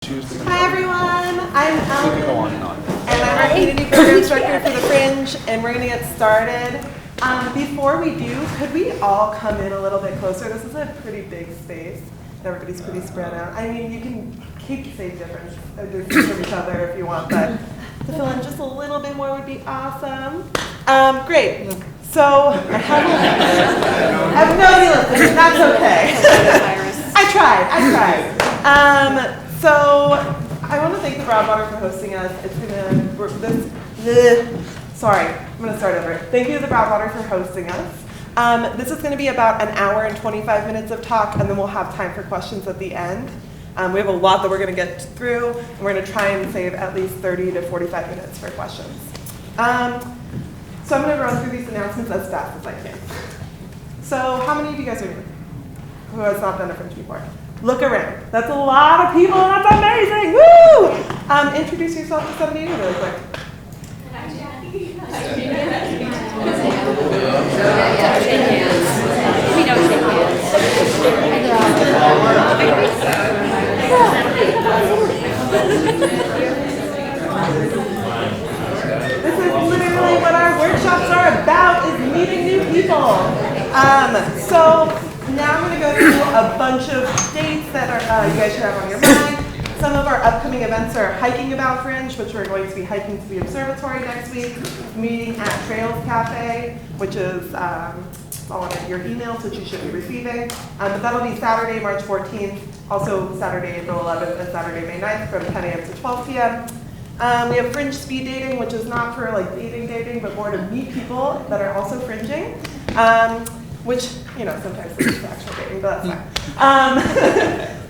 Hi everyone, I'm Ellen, and I'm our community program instructor for the Fringe, and we're going to get started. Before we do, could we all come in a little bit closer? This is a pretty big space. Everybody's pretty spread out. I mean, you can keep safe distance from each other if you want, but to fill in just a little bit more would be awesome. Great. So I have no idea listening. That's okay. I tried. So I want to thank the Broadwater for hosting us. It's sorry, I'm going to start over. Thank you to the Broadwater for hosting us. This is going to be about an hour and 25 minutes of talk, and then we'll have time for questions at the end. We have a lot that we're going to get through, and we're going to try and save at least 30 to 45 minutes for questions. So I'm going to run through these announcements as fast as I can. So how many of you guys are new? Who has not done a Fringe before? Look around. That's a lot of people, and that's amazing. Woo! Introduce yourself to somebody new really quick. I'm Jackie. We don't shake hands. This is literally what our workshops are about, is meeting new people. So now I'm going to go through a bunch of dates that are you guys should have on your mind. Some of our upcoming events are Hiking About Fringe, which we're going to be hiking to the observatory next week, meeting at Trails Cafe, which is all on your emails, which you should be receiving. But that'll be Saturday, March 14th, also Saturday, April 11th, and Saturday, May 9th from 10 a.m. to 12 p.m. We have Fringe Speed Dating, which is not for like dating, but more to meet people that are also fringing. Which, you know, sometimes it's actual dating, but that's fine.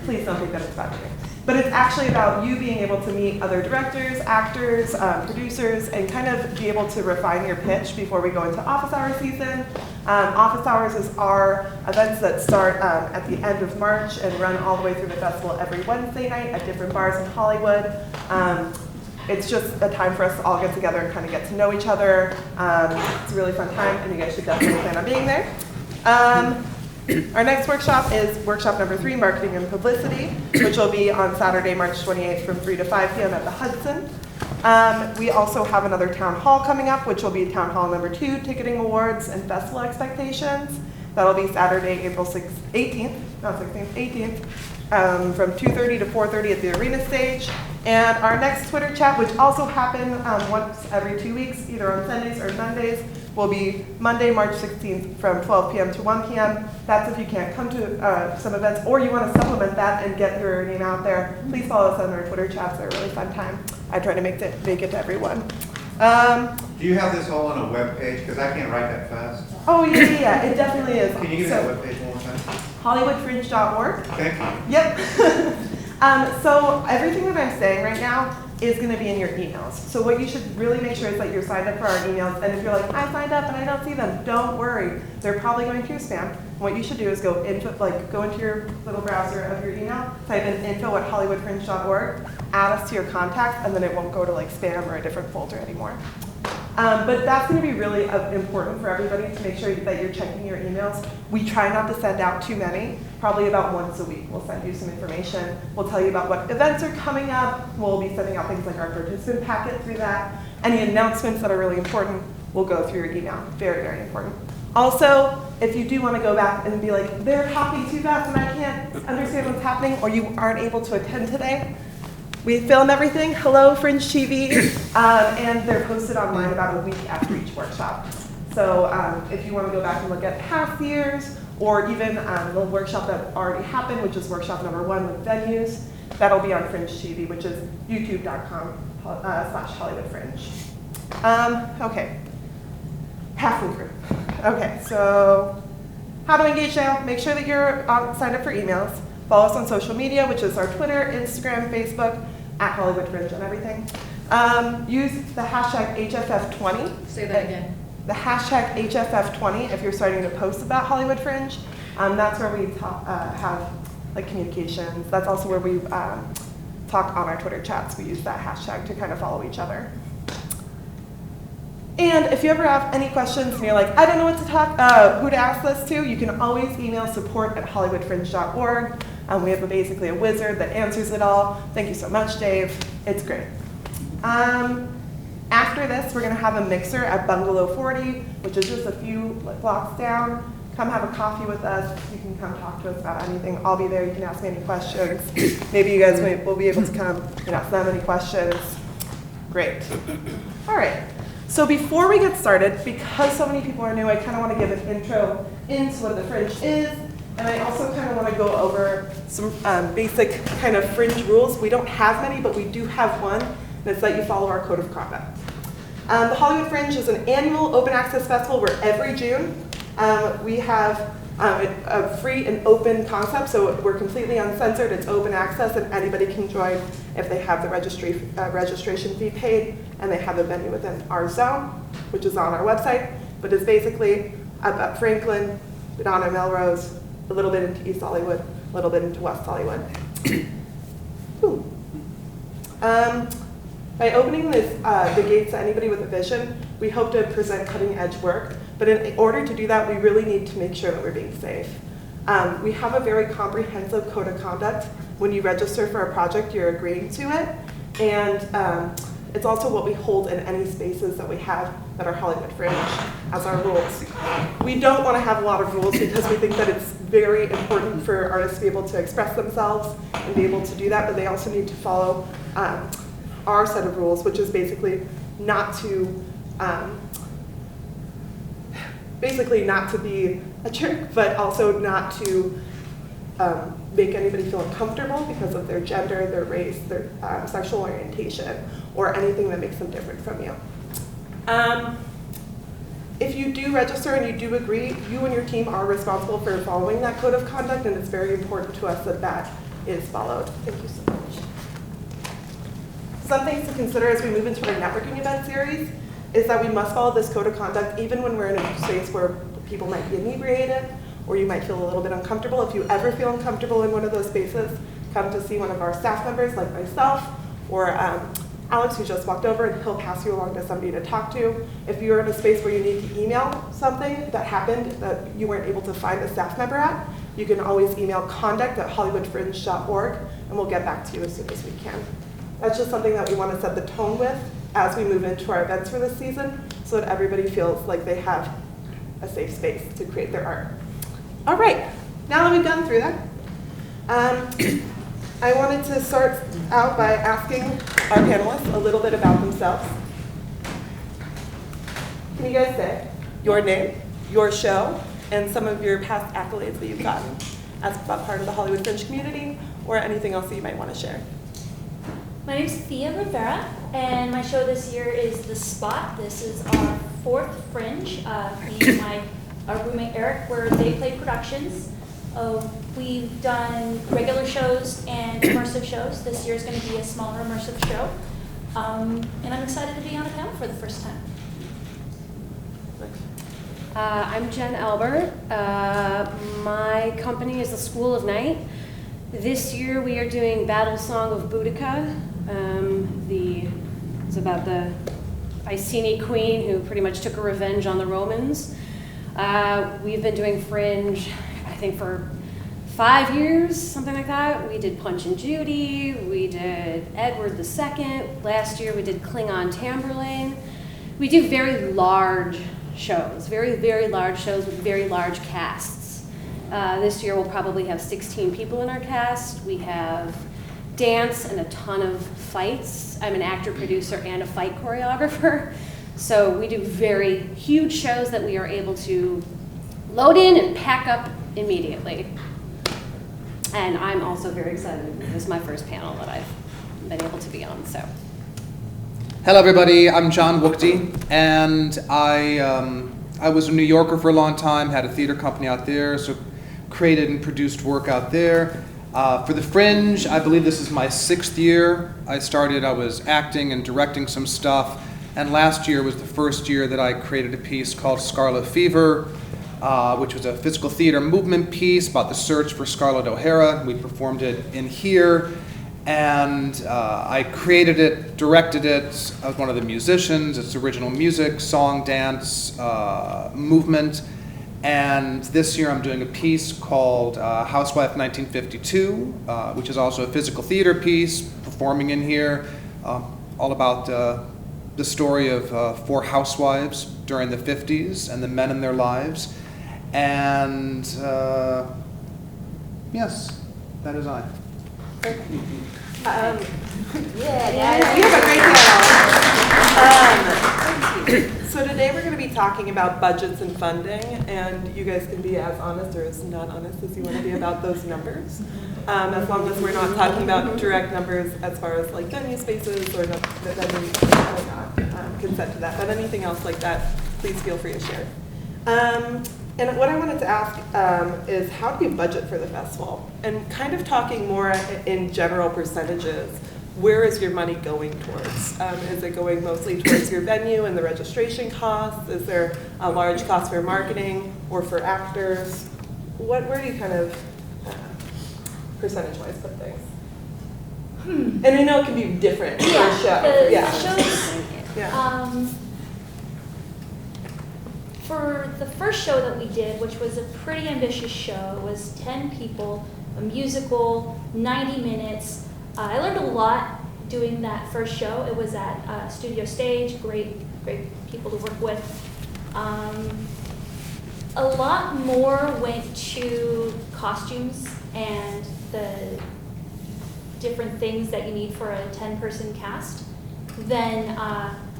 Please don't think that it's about dating. But it's actually about you being able to meet other directors, actors, producers, and kind of be able to refine your pitch before we go into office hour season. Office hours is our events that start at the end of March and run all the way through the festival every Wednesday night at different bars in Hollywood. It's just a time for us to all get together and kind of get to know each other. It's a really fun time, and you guys should definitely plan on being there. Our next workshop is workshop number 3, Marketing and Publicity, which will be on Saturday, March 28th from 3 to 5 p.m. at the Hudson. We also have another town hall coming up, which will be town hall number 2, Ticketing Awards and Festival Expectations. That'll be Saturday, April 18th, from 2:30 to 4:30 at the arena stage. And our next Twitter chat, which also happens once every 2 weeks, either on Sundays or Mondays, will be Monday, March 16th from 12 p.m. to 1 p.m. That's if you can't come to some events or you want to supplement that and get your name out there. Please follow us on our Twitter chats. They're a really fun time. I try to make it to everyone. Do you have this all on a web page? Because I can't write that fast. Oh, yeah, it definitely is. Can you give me that web page one more time? HollywoodFringe.org. Thank you. Yep. So everything that I'm saying right now is going to be in your emails. So what you should really make sure is that you're signed up for our emails. And if you're like, I signed up and I don't see them, don't worry. They're probably going to your spam. What you should do is go into your little browser of your email, type in info@hollywoodfringe.org, add us to your contacts, and then it won't go to like spam or a different folder anymore. But that's going to be really important for everybody to make sure that you're checking your emails. We try not to send out too many, probably about once a week. We'll send you some information. We'll tell you about what events are coming up. We'll be sending out things like our participant packet through that. Any announcements that are really important will go through your email. Very, very important. Also, if you do want to go back and be like, they're talking too fast and I can't understand what's happening, or you aren't able to attend today, we film everything, hello Fringe TV, and they're posted online about a week after each workshop. So if you want to go back and look at past years, or even the workshop that already happened, which is workshop number 1 with venues, that'll be on Fringe TV, which is youtube.com/HollywoodFringe. Okay, halfway through. Okay, so how to engage now? Make sure that you're signed up for emails. Follow us on social media, which is our Twitter, Instagram, Facebook, at Hollywood Fringe and everything. Use the hashtag HFF20. Say that again. The hashtag HFF20 if you're starting to post about Hollywood Fringe. That's where we have like communications. That's also where we talk on our Twitter chats. We use that hashtag to kind of follow each other. And if you ever have any questions and you're like, I don't know what to talk, who to ask this to, you can always email support@hollywoodfringe.org. We have basically a wizard that answers it all. Thank you so much, Dave. It's great. After this, we're going to have a mixer at Bungalow 40, which is just a few blocks down. Come have a coffee with us. You can come talk to us about anything. I'll be there. You can ask me any questions. Maybe you guys will be able to come and ask them any questions. Great. All right. So before we get started, because so many people are new, I kind of want to give an intro into what the Fringe is. And I also kind of want to go over some basic kind of Fringe rules. We don't have many, but we do have one. And it's that you follow our code of conduct. The Hollywood Fringe is an annual open access festival where every June we have a free and open concept, so we're completely uncensored, it's open access, and anybody can join if they have the registration fee paid and they have a venue within our zone, which is on our website, but it's basically about Franklin, Madonna, Melrose, a little bit into East Hollywood, a little bit into West Hollywood. By opening the gates to anybody with a vision, we hope to present cutting edge work, but in order to do that, we really need to make sure that we're being safe. We have a very comprehensive code of conduct. When you register for a project, you're agreeing to it, and it's also what we hold in any spaces that we have that are Hollywood Fringe as our rules. We don't want to have a lot of rules because we think that it's very important for artists to be able to express themselves and be able to do that, but they also need to follow our set of rules, which is basically not to be a jerk, but also not to make anybody feel uncomfortable because of their gender, their race, their sexual orientation, or anything that makes them different from you. If you do register and you do agree, you and your team are responsible for following that code of conduct, and it's very important to us that that is followed. Thank you so much. Some things to consider as we move into our networking event series is that we must follow this code of conduct even when we're in a space where people might be inebriated or you might feel a little bit uncomfortable. If you ever feel uncomfortable in one of those spaces, come to see one of our staff members like myself or Alex, who just walked over, and he'll pass you along to somebody to talk to. If you're in a space where you need to email something that happened that you weren't able to find a staff member at, you can always email conduct@hollywoodfringe.org, and we'll get back to you as soon as we can. That's just something that we want to set the tone with as we move into our events for this season so that everybody feels like they have a safe space to create their art. All right, now that we've gone through that, I wanted to start out by asking our panelists a little bit about themselves. Can you guys say your name, your show, and some of your past accolades that you've gotten as part of the Hollywood Fringe community, or anything else that you might want to share? My name is Thea Rivera, and my show this year is The Spot. This is our 4th Fringe. Me and our roommate Eric, where they play productions. We've done regular shows and immersive shows. This year is going to be a smaller immersive show. And I'm excited to be on a panel for the first time. I'm Jen Albert. My company is the School of Night. This year we are doing Battle Song of Boudicca. It's about the Iceni queen who pretty much took a revenge on the Romans. We've been doing Fringe, I think, for 5 years, something like that. We did Punch and Judy, we did Edward II. Last year we did Klingon Tamburlaine. We do very large shows, very, very large shows with very large casts. This year we'll probably have 16 people in our cast. We have dance and a ton of fights. I'm an actor, producer, and a fight choreographer. So we do very huge shows that we are able to load in and pack up immediately. And I'm also very excited. This is my first panel that I've been able to be on. So, hello everybody, I'm John Wookty, and I was a New Yorker for a long time, had a theater company out there, so created and produced work out there. For the Fringe, I believe this is my 6th year. I was acting and directing some stuff, and last year was the first year that I created a piece called Scarlet Fever, which was a physical theater movement piece about the search for Scarlett O'Hara. We performed it in here, and I created it, directed it. I was one of the musicians. It's original music, song, dance, movement. And this year I'm doing a piece called Housewife 1952, which is also a physical theater piece, performing in here, all about the story of 4 housewives during the 50s and the men in their lives. And yes, that is I. Yeah, we have a great panel. So today we're going to be talking about budgets and funding, and you guys can be as honest or as not honest as you want to be about those numbers. As long as we're not talking about direct numbers as far as like venue spaces or not, that we're not consent to that. But anything else like that, please feel free to share. And what I wanted to ask is how do you budget for the festival? And kind of talking more in general percentages, where is your money going towards? Is it going mostly towards your venue and the registration costs? Is there a large cost for marketing or for actors? Where do you kind of percentage-wise put things? And I know it can be different per show. The shows, Yeah. for the first show that we did, which was a pretty ambitious show, it was 10 people, a musical, 90 minutes. I learned a lot doing that first show. It was at Studio Stage, great people to work with. A lot more went to costumes and the different things that you need for a 10-person cast than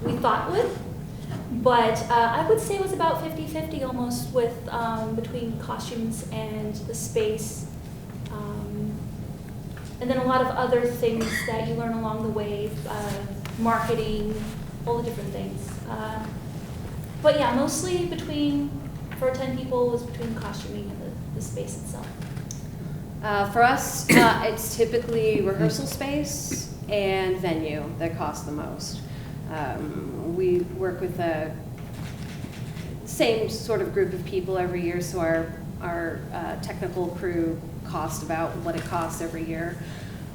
we thought would. But I would say it was about 50-50 almost with between costumes and the space. And then a lot of other things that you learn along the way, marketing, all the different things. But yeah, mostly for 10 people, was between costuming and the space itself. For us, it's typically rehearsal space and venue that cost the most. We work with the same sort of group of people every year, so our technical crew cost about what it costs every year.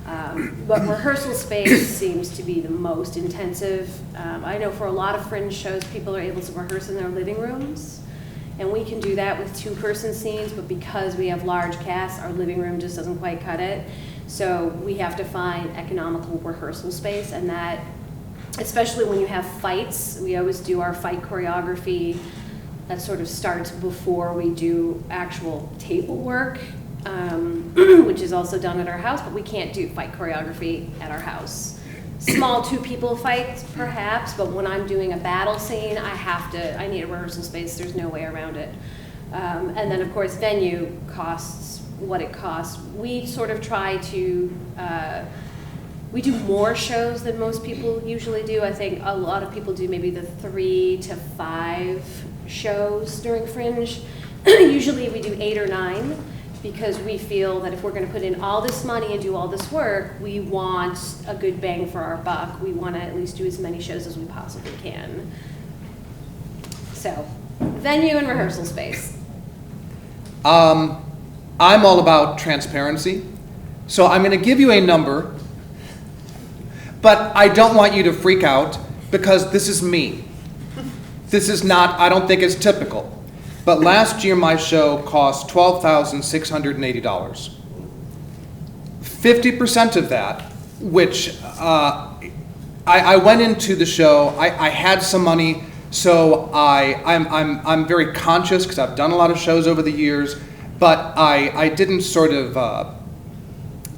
But rehearsal space seems to be the most intensive. I know for a lot of Fringe shows, people are able to rehearse in their living rooms, and we can do that with 2-person scenes, but because we have large casts, our living room just doesn't quite cut it. So we have to find economical rehearsal space, and that, especially when you have fights, we always do our fight choreography. That sort of starts before we do actual table work, which is also done at our house, but we can't do fight choreography at our house. Small 2-people fights, perhaps, but when I'm doing a battle scene, I need a rehearsal space. There's no way around it. And then, of course, venue costs what it costs. We sort of try to, we do more shows than most people usually do. I think a lot of people do maybe the 3 to 5 shows during Fringe. Usually we do 8 or 9. Because we feel that if we're going to put in all this money and do all this work, we want a good bang for our buck. We want to at least do as many shows as we possibly can. So, venue and rehearsal space. I'm all about transparency. So I'm going to give you a number, but I don't want you to freak out because this is me. This is not, I don't think it's typical. But last year, my show cost $12,680. 50% of that, which I went into the show, I had some money, so I'm very conscious because I've done a lot of shows over the years, but I didn't sort of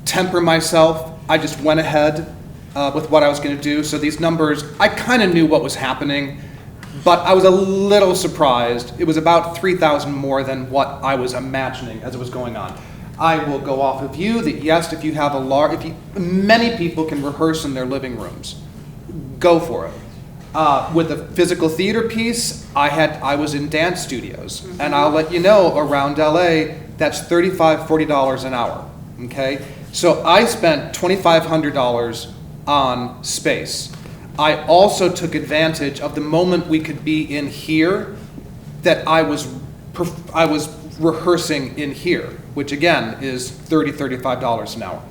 temper myself. I just went ahead with what I was going to do. So these numbers, I kind of knew what was happening. But I was a little surprised. It was about 3,000 more than what I was imagining as it was going on. I will go off of you that yes, if you have many people can rehearse in their living rooms. Go for it. With the physical theater piece, I was in dance studios, and I'll let you know around LA that's $35, $40 an hour. Okay, so I spent $2,500 on space. I also took advantage of the moment we could be in here that I was rehearsing in here, which again is $30, $35 an hour.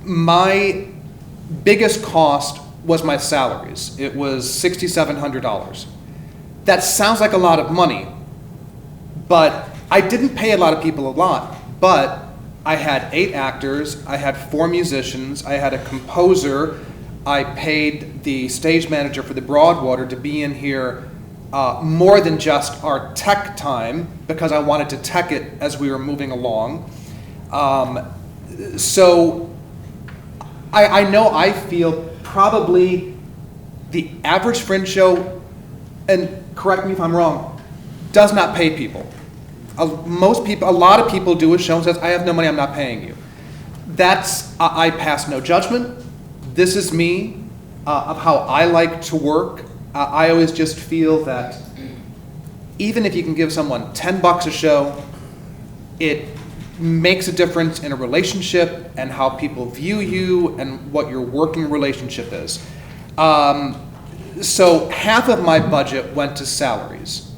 My biggest cost was my salaries. It was $6,700. That sounds like a lot of money, But I didn't pay a lot of people a lot, but I had 8 actors, I had 4 musicians, I had a composer, I paid the stage manager for the Broadwater to be in here more than just our tech time, because I wanted to tech it as we were moving along. So I know I feel probably the average Fringe show, and correct me if I'm wrong, does not pay people. A lot of people do a show and says, I have no money, I'm not paying you. That's, I pass no judgment. This is me, of how I like to work. I always just feel that even if you can give someone $10 a show, it makes a difference in a relationship and how people view you and what your working relationship is. So half of my budget went to salaries.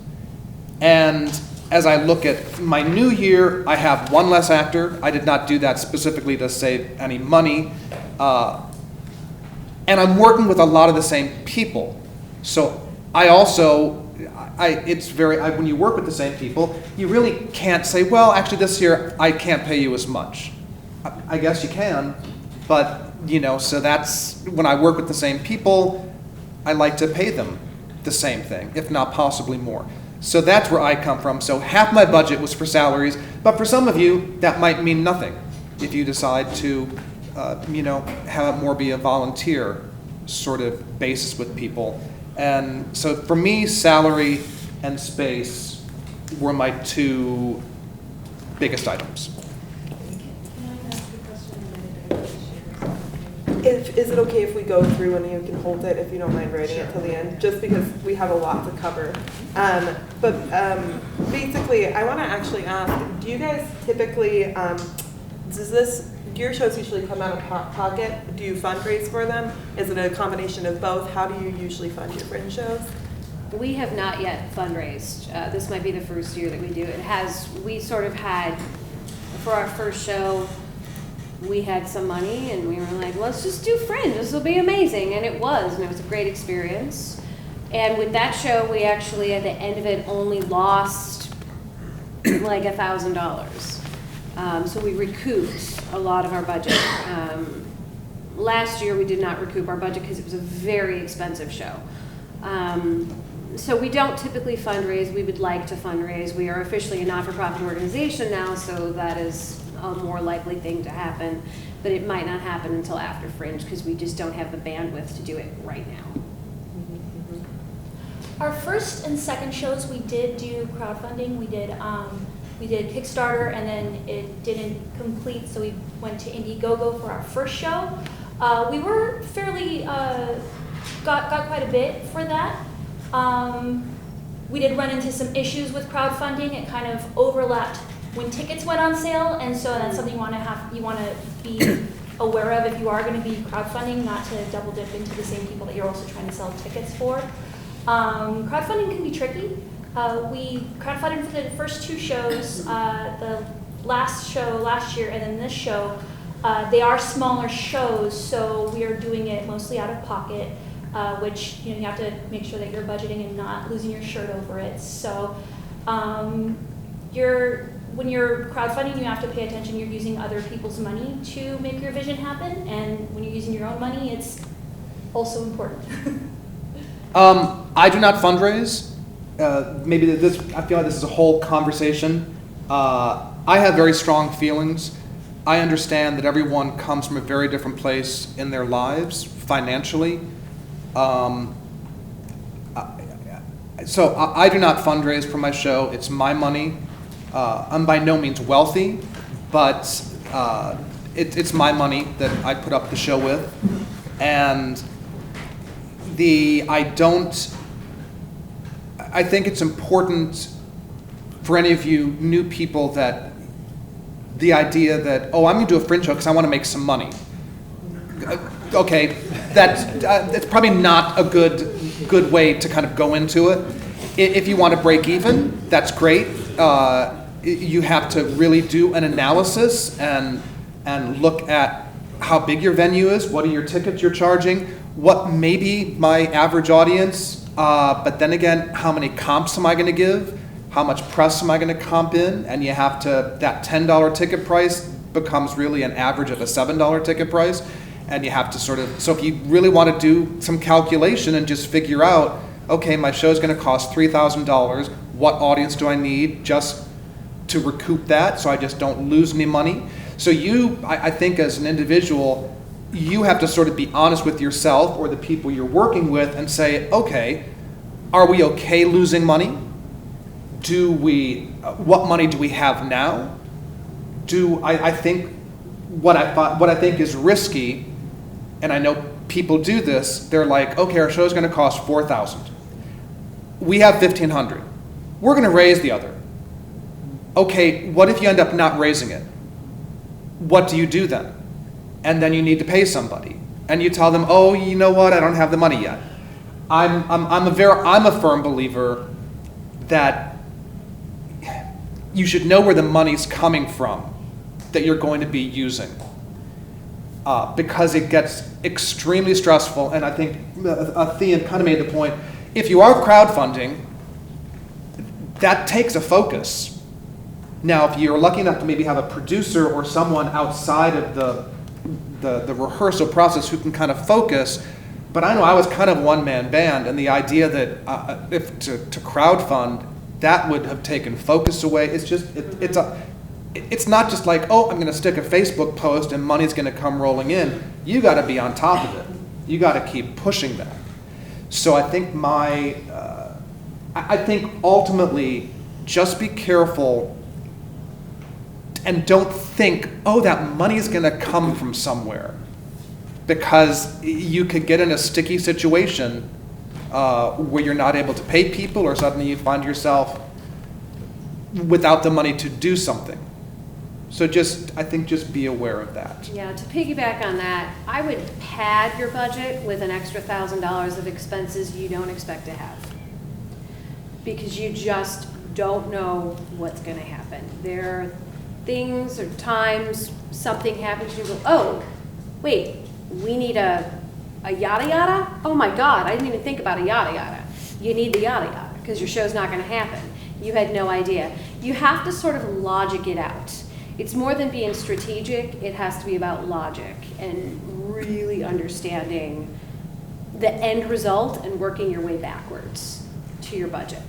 And as I look at my new year, I have 1 less actor. I did not do that specifically to save any money. And I'm working with a lot of the same people. So when you work with the same people, you really can't say, well, actually this year I can't pay you as much. I guess you can, but so that's, when I work with the same people, I like to pay them the same thing, if not possibly more. So that's where I come from. So half my budget was for salaries, but for some of you, that might mean nothing if you decide to, have it more be a volunteer sort of basis with people. And so for me, salary and space were my 2 biggest items. Is it okay if we go through and you can hold it if you don't mind writing it till the end? Just because we have a lot to cover. Basically, I want to actually ask, do you guys typically, do your shows usually come out of pocket? Do you fundraise for them? Is it a combination of both? How do you usually fund your Fringe shows? We have not yet fundraised. This might be the first year that we do. We sort of had, for our first show, we had some money and we were like, let's just do Fringe, this will be amazing. And it was a great experience. And with that show, we actually, at the end of it, only lost like $1,000. So we recouped a lot of our budget. Last year, we did not recoup our budget because it was a very expensive show. So we don't typically fundraise. We would like to fundraise. We are officially a not-for-profit organization now, so that is a more likely thing to happen, but it might not happen until after Fringe because we just don't have the bandwidth to do it right now. Our first and second shows, we did do crowdfunding. We did Kickstarter, and then it didn't complete, so we went to Indiegogo for our first show. We were fairly got quite a bit for that. We did run into some issues with crowdfunding. It kind of overlapped when tickets went on sale, and so that's something you want to be aware of if you are going to be crowdfunding, not to double dip into the same people that you're also trying to sell tickets for. Crowdfunding can be tricky. We crowdfunded for the first 2 shows, the last show last year and then this show. They are smaller shows, so we are doing it mostly out of pocket, which you have to make sure that you're budgeting and not losing your shirt over it. So when you're crowdfunding, you have to pay attention. You're using other people's money to make your vision happen, and when you're using your own money, it's also important. I do not fundraise. Maybe I feel like this is a whole conversation. I have very strong feelings. I understand that everyone comes from a very different place in their lives, financially. So I do not fundraise for my show. It's my money. I'm by no means wealthy, but it's my money that I put up the show with. And I think it's important for any of you new people that the idea that, oh, I'm going to do a Fringe show because I want to make some money. Okay, it's probably not a good way to kind of go into it. If you want to break even, that's great. You have to really do an analysis and look at how big your venue is, what are your tickets you're charging, what may be my average audience, but then again, how many comps am I going to give? how much press am I going to comp in, and you have to, that $10 ticket price becomes really an average of a $7 ticket price, and you have to sort of, so if you really want to do some calculation and just figure out, okay, my show's going to cost $3,000, what audience do I need just to recoup that so I just don't lose any money? So I think as an individual, you have to sort of be honest with yourself or the people you're working with and say, okay, are we okay losing money? What money do we have now? I think what I think is risky, and I know people do this, they're like, okay, our show's gonna cost $4,000. We have $1,500. We're gonna raise the other. Okay, what if you end up not raising it? What do you do then? And then you need to pay somebody. And you tell them, oh, you know what, I don't have the money yet. I'm a firm believer that you should know where the money's coming from that you're going to be using. Because it gets extremely stressful, and I think Thea kind of made the point, if you are crowdfunding, that takes a focus. Now, if you're lucky enough to maybe have a producer or someone outside of the rehearsal process who can kind of focus, but I know I was kind of one-man band, and the idea that if to crowdfund, that would have taken focus away. It's just, it's not just like, oh, I'm going to stick a Facebook post and money's going to come rolling in. You got to be on top of it. You got to keep pushing that. So I think I think ultimately, just be careful and don't think, oh, that money is going to come from somewhere, because you could get in a sticky situation where you're not able to pay people, or suddenly you find yourself without the money to do something. So I think just be aware of that. Yeah, to piggyback on that, I would pad your budget with an extra $1,000 of expenses you don't expect to have, because you just don't know what's going to happen. There are things or times something happens, you go, oh, wait, we need a yada yada? Oh my God, I didn't even think about a yada yada. You need the yada yada because your show's not going to happen. You had no idea. You have to sort of logic it out. It's more than being strategic, it has to be about logic and really understanding the end result and working your way backwards to your budget.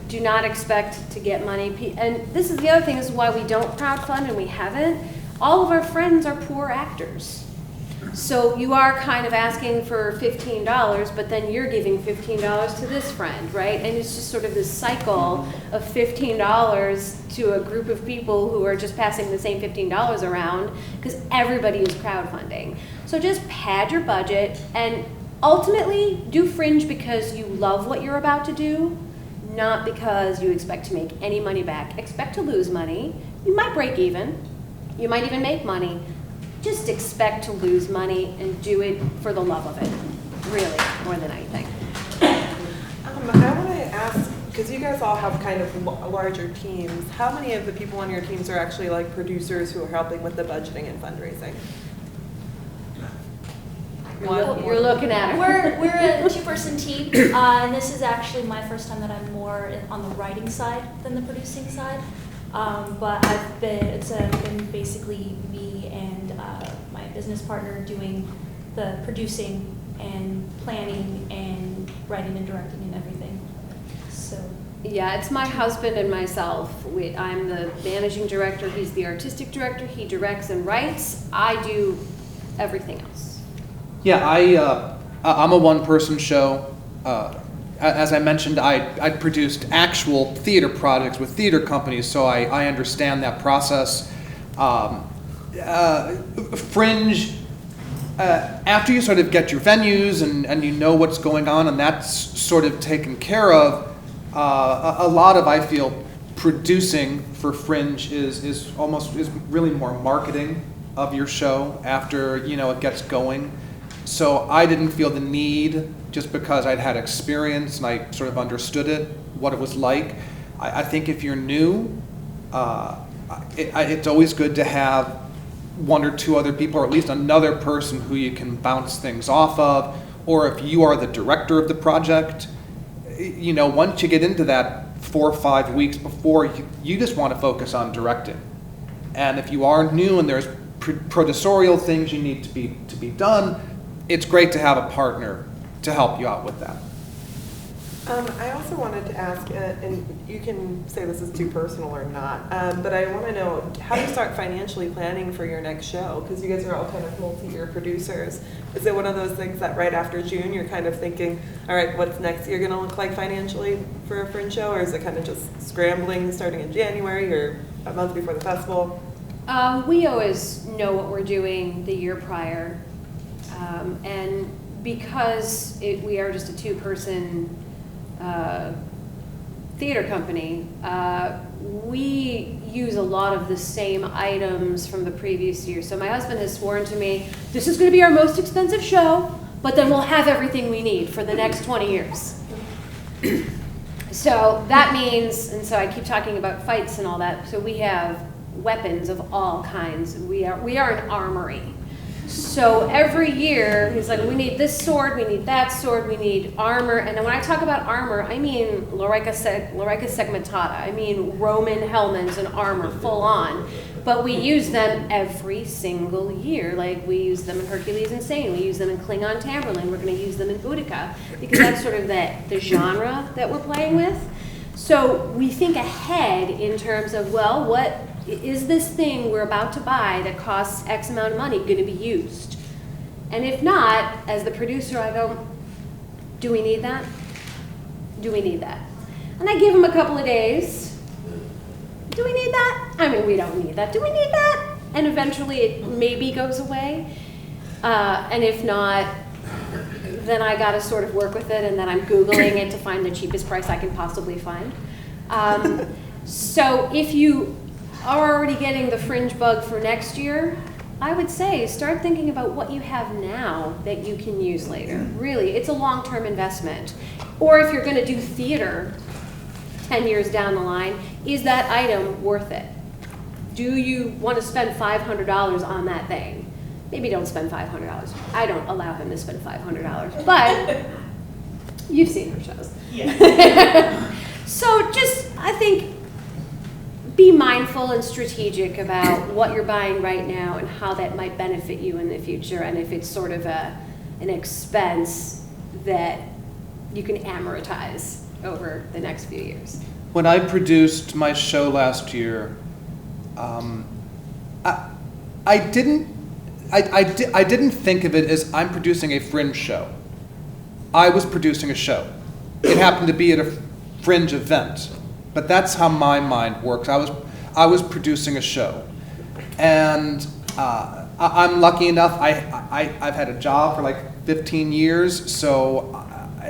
Do not expect to get money. And this is the other thing, this is why we don't crowdfund, and we haven't. All of our friends are poor actors. So you are kind of asking for $15, but then you're giving $15 to this friend, right? And it's just sort of this cycle of $15 to a group of people who are just passing the same $15 around because everybody is crowdfunding. So just pad your budget and ultimately do Fringe because you love what you're about to do, not because you expect to make any money back. Expect to lose money. You might break even. You might even make money. Just expect to lose money and do it for the love of it, really, more than anything. I want to ask, because you guys all have kind of larger teams, how many of the people on your teams are actually like producers who are helping with the budgeting and fundraising? You're looking at it. We're a two-person team, and this is actually my first time that I'm more on the writing side than the producing side. But it's been basically me and my business partner doing the producing and planning and writing and directing and everything. So yeah, it's my husband and myself. I'm the managing director, he's the artistic director, he directs and writes. I do everything else. Yeah, I'm a one-person show. As I mentioned, I produced actual theater projects with theater companies, so I understand that process. Fringe, after you sort of get your venues and you know what's going on and that's sort of taken care of, a lot of, I feel, producing for Fringe is really more marketing of your show after it gets going. So I didn't feel the need, just because I'd had experience and I sort of understood it, what it was like. I think if you're new, it's always good to have one or two other people, or at least another person who you can bounce things off of. Or if you are the director of the project, once you get into that 4 or 5 weeks before you just want to focus on directing. And if you are new and there's producerial things you need to be done, it's great to have a partner to help you out with that. I also wanted to ask, and you can say this is too personal or not, but I want to know, how do you start financially planning for your next show? Because you guys are all kind of multi-year producers. Is it one of those things that right after June you're kind of thinking, all right, what's next year going to look like financially for a Fringe show? Or is it kind of just scrambling starting in January or a month before the festival? We always know what we're doing the year prior. And because we are just a two-person theater company, we use a lot of the same items from the previous year. So my husband has sworn to me, this is going to be our most expensive show, but then we'll have everything we need for the next 20 years. So that means, and so I keep talking about fights and all that, so we have weapons of all kinds. We are an armory. So every year, he's like, we need this sword, we need that sword, we need armor. And when I talk about armor, I mean Lorica segmentata. I mean Roman helmets and armor, full on. But we use them every single year. Like, we use them in Hercules Insane, we use them in Klingon Tamberlane, we're going to use them in Boudicca, because that's sort of the genre that we're playing with. So we think ahead in terms of, well, what is this thing we're about to buy that costs X amount of money going to be used? And if not, as the producer, I go, do we need that? Do we need that? And I give them a couple of days. Do we need that? I mean, we don't need that. Do we need that? And eventually it maybe goes away. And if not, then I got to sort of work with it, and then I'm Googling it to find the cheapest price I can possibly find. So if you are already getting the Fringe bug for next year, I would say start thinking about what you have now that you can use later. Really, it's a long-term investment. Or if you're going to do theater 10 years down the line, is that item worth it? Do you want to spend $500 on that thing? Maybe don't spend $500. I don't allow him to spend $500, but you've seen her shows. Yeah. So just, I think, be mindful and strategic about what you're buying right now and how that might benefit you in the future, and if it's sort of an expense that you can amortize over the next few years. When I produced my show last year, I didn't think of it as I'm producing a Fringe show. I was producing a show. It happened to be at a Fringe event, but that's how my mind works. I was producing a show, and I'm lucky enough. I've had a job for like 15 years, so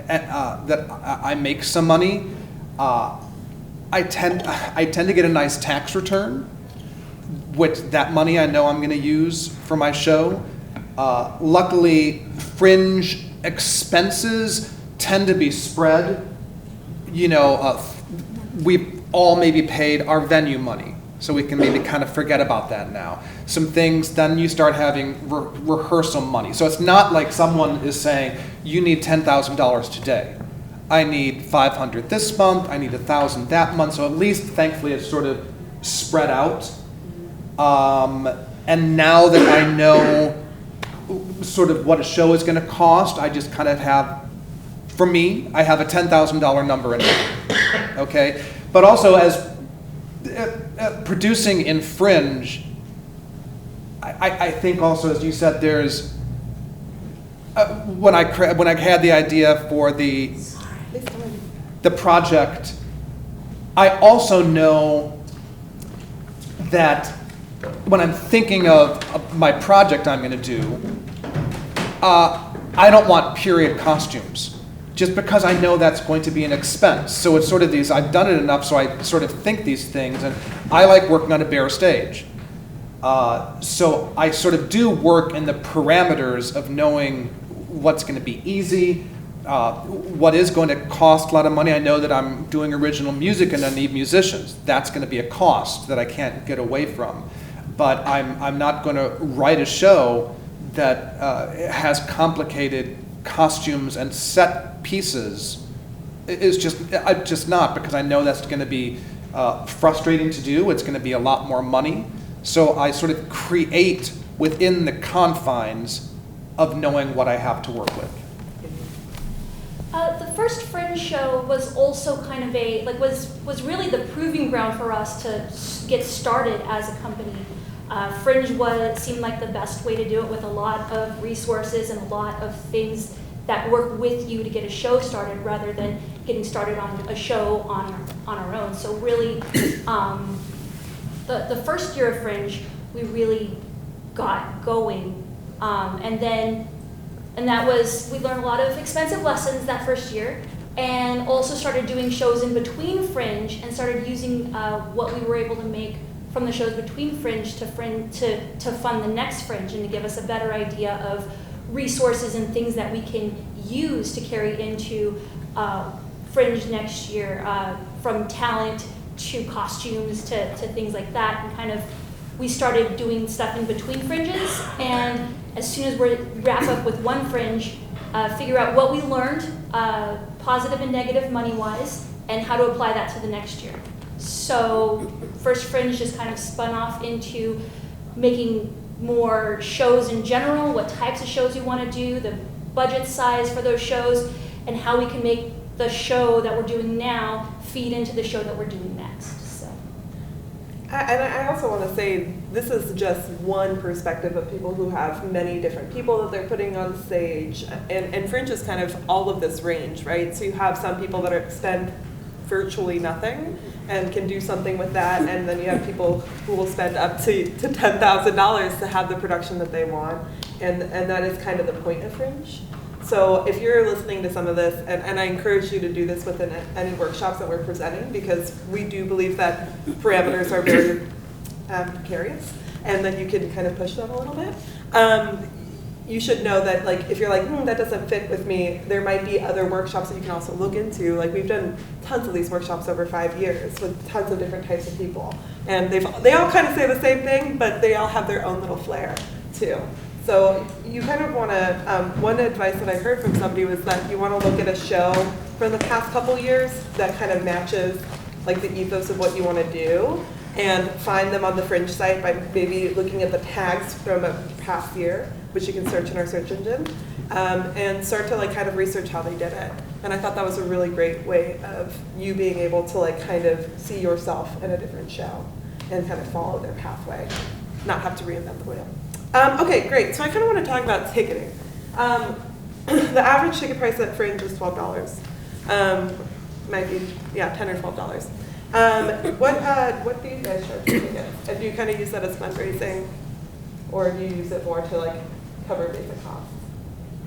that I make some money. I tend to get a nice tax return. With that money, I know I'm going to use for my show. Luckily, Fringe expenses tend to be spread. You know, we've all maybe paid our venue money, so we can maybe kind of forget about that now. Some things, then you start having rehearsal money. So it's not like someone is saying, you need $10,000 today. I need $500 this month, I need $1,000 that month, so at least, thankfully, it's sort of spread out. And now that I know sort of what a show is going to cost, I just kind of have, for me, I have a $10,000 number in mind, okay? But also, as producing in Fringe, I think also, as you said, there's, when I had the idea for the project, I also know that when I'm thinking of my project I'm going to do, I don't want period costumes, just because I know that's going to be an expense. So it's sort of these, I've done it enough, so I sort of think these things, and I like working on a bare stage. So I sort of do work in the parameters of knowing what's going to be easy, what is going to cost a lot of money. I know that I'm doing original music and I need musicians. That's going to be a cost that I can't get away from. But I'm not going to write a show that has complicated costumes and set pieces is just not, because I know that's going to be frustrating to do. It's going to be a lot more money. So I sort of create within the confines of knowing what I have to work with. The first Fringe show was also kind of was really the proving ground for us to get started as a company. Fringe seemed like the best way to do it, with a lot of resources and a lot of things that work with you to get a show started, rather than getting started on a show on our own. So really, the first year of Fringe, we really got going, and that was, we learned a lot of expensive lessons that first year, and also started doing shows in between Fringe, and started using what we were able to make from the shows between Fringe to fund the next Fringe, and to give us a better idea of resources and things that we can use to carry into Fringe next year, from talent to costumes to things like that. And kind of, we started doing stuff in between Fringes, and as soon as we wrap up with one Fringe, figure out what we learned, positive and negative money-wise, and how to apply that to the next year. So first Fringe just kind of spun off into making more shows in general, what types of shows you want to do, the budget size for those shows, and how we can make the show that we're doing now feed into the show that we're doing next. So. And I also want to say, this is just one perspective of people who have many different people that they're putting on stage. And Fringe is kind of all of this range, right? So you have some people that spend virtually nothing and can do something with that, and then you have people who will spend up to $10,000 to have the production that they want, and that is kind of the point of Fringe. So if you're listening to some of this, and I encourage you to do this within any workshops that we're presenting, because we do believe that parameters are very precarious, and then you can kind of push them a little bit. You should know that, like, if you're like, that doesn't fit with me, there might be other workshops that you can also look into. Like, we've done tons of these workshops over 5 years with tons of different types of people. And they all kind of say the same thing, but they all have their own little flair, too. So you kind of want to, one advice that I heard from somebody was that you want to look at a show from the past couple years that kind of matches, like, the ethos of what you want to do, and find them on the Fringe site by maybe looking at the tags from a past year, which you can search in our search engine, and start to, like, kind of research how they did it. And I thought that was a really great way of you being able to, like, kind of see yourself in a different show and kind of follow their pathway, not have to reinvent the wheel. Okay, great. So I kind of want to talk about ticketing. The average ticket price at Fringe is $12. Might be, yeah, $10 or $12. What do you guys charge for tickets? And do you kind of use that as fundraising, or do you use it more to, like, cover basic costs?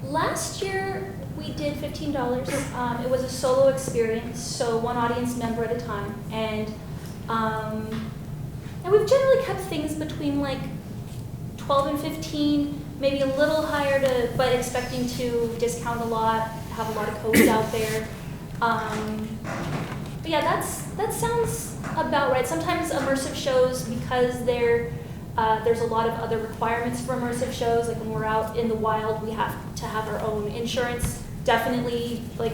Last year we did $15. It was a solo experience, so one audience member at a time, and we've generally kept things between, like, 12 and 15, maybe a little higher, but expecting to discount a lot, have a lot of codes out there. But yeah, that sounds about right. Sometimes immersive shows, because there's a lot of other requirements for immersive shows. Like when we're out in the wild, we have to have our own insurance. Definitely, like,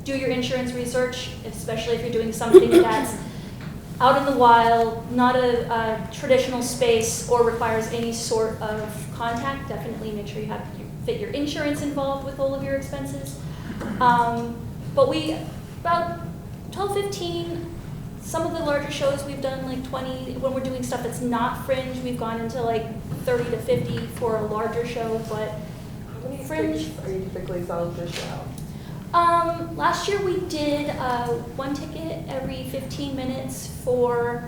do your insurance research, especially if you're doing something that's out in the wild, not a traditional space, or requires any sort of contact. Definitely make sure you fit your insurance involved with all of your expenses. But about 12, 15, some of the larger shows we've done like 20. When we're doing stuff that's not Fringe, we've gone into like 30 to 50 for a larger show, but How many Fringe. tickets are you typically selling per show? Last year we did one ticket every 15 minutes for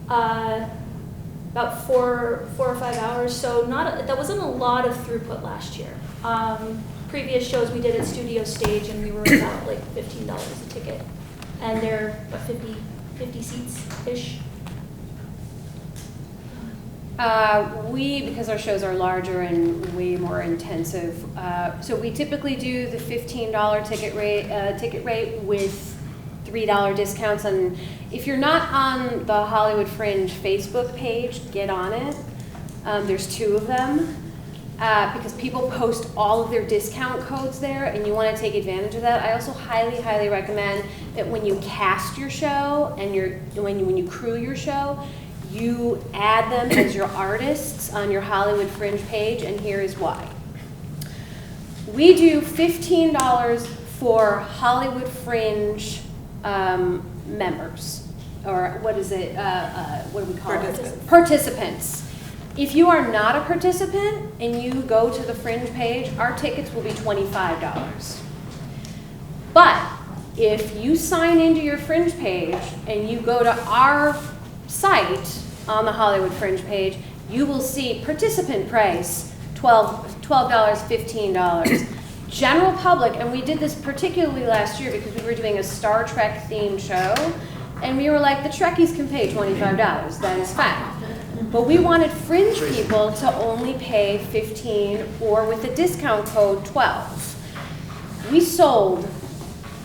about four or 5 hours. So that wasn't a lot of throughput last year. Previous shows we did at Studio Stage, and we were about like $15 a ticket, and they're about 50 seats-ish. Because our shows are larger and way more intensive, so we typically do the $15 ticket rate with $3 discounts. And if you're not on the Hollywood Fringe Facebook page, get on it. There's 2 of them. because people post all of their discount codes there, and you want to take advantage of that. I also highly, highly recommend that when you cast your show and when you crew your show, you add them as your artists on your Hollywood Fringe page, and here is why. We do $15 for Hollywood Fringe members, or what is it? What do we call it? Participants. If you are not a participant and you go to the Fringe page, our tickets will be $25. But if you sign into your Fringe page and you go to our site on the Hollywood Fringe page, you will see participant price, $12, $15. General public, and we did this particularly last year because we were doing a Star Trek themed show, and we were like, the Trekkies can pay $25, that is fine. But we wanted Fringe people to only pay $15 or with the discount code $12. We sold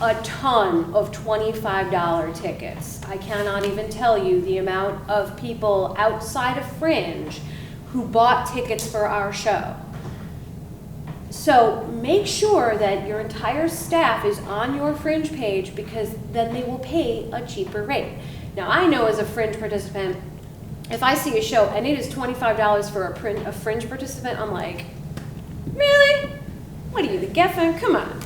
a ton of $25 tickets. I cannot even tell you the amount of people outside of Fringe who bought tickets for our show. So make sure that your entire staff is on your Fringe page, because then they will pay a cheaper rate. Now I know as a Fringe participant, if I see a show and it is $25 for a Fringe participant, I'm like, really? What are you, the Geffen? Come on.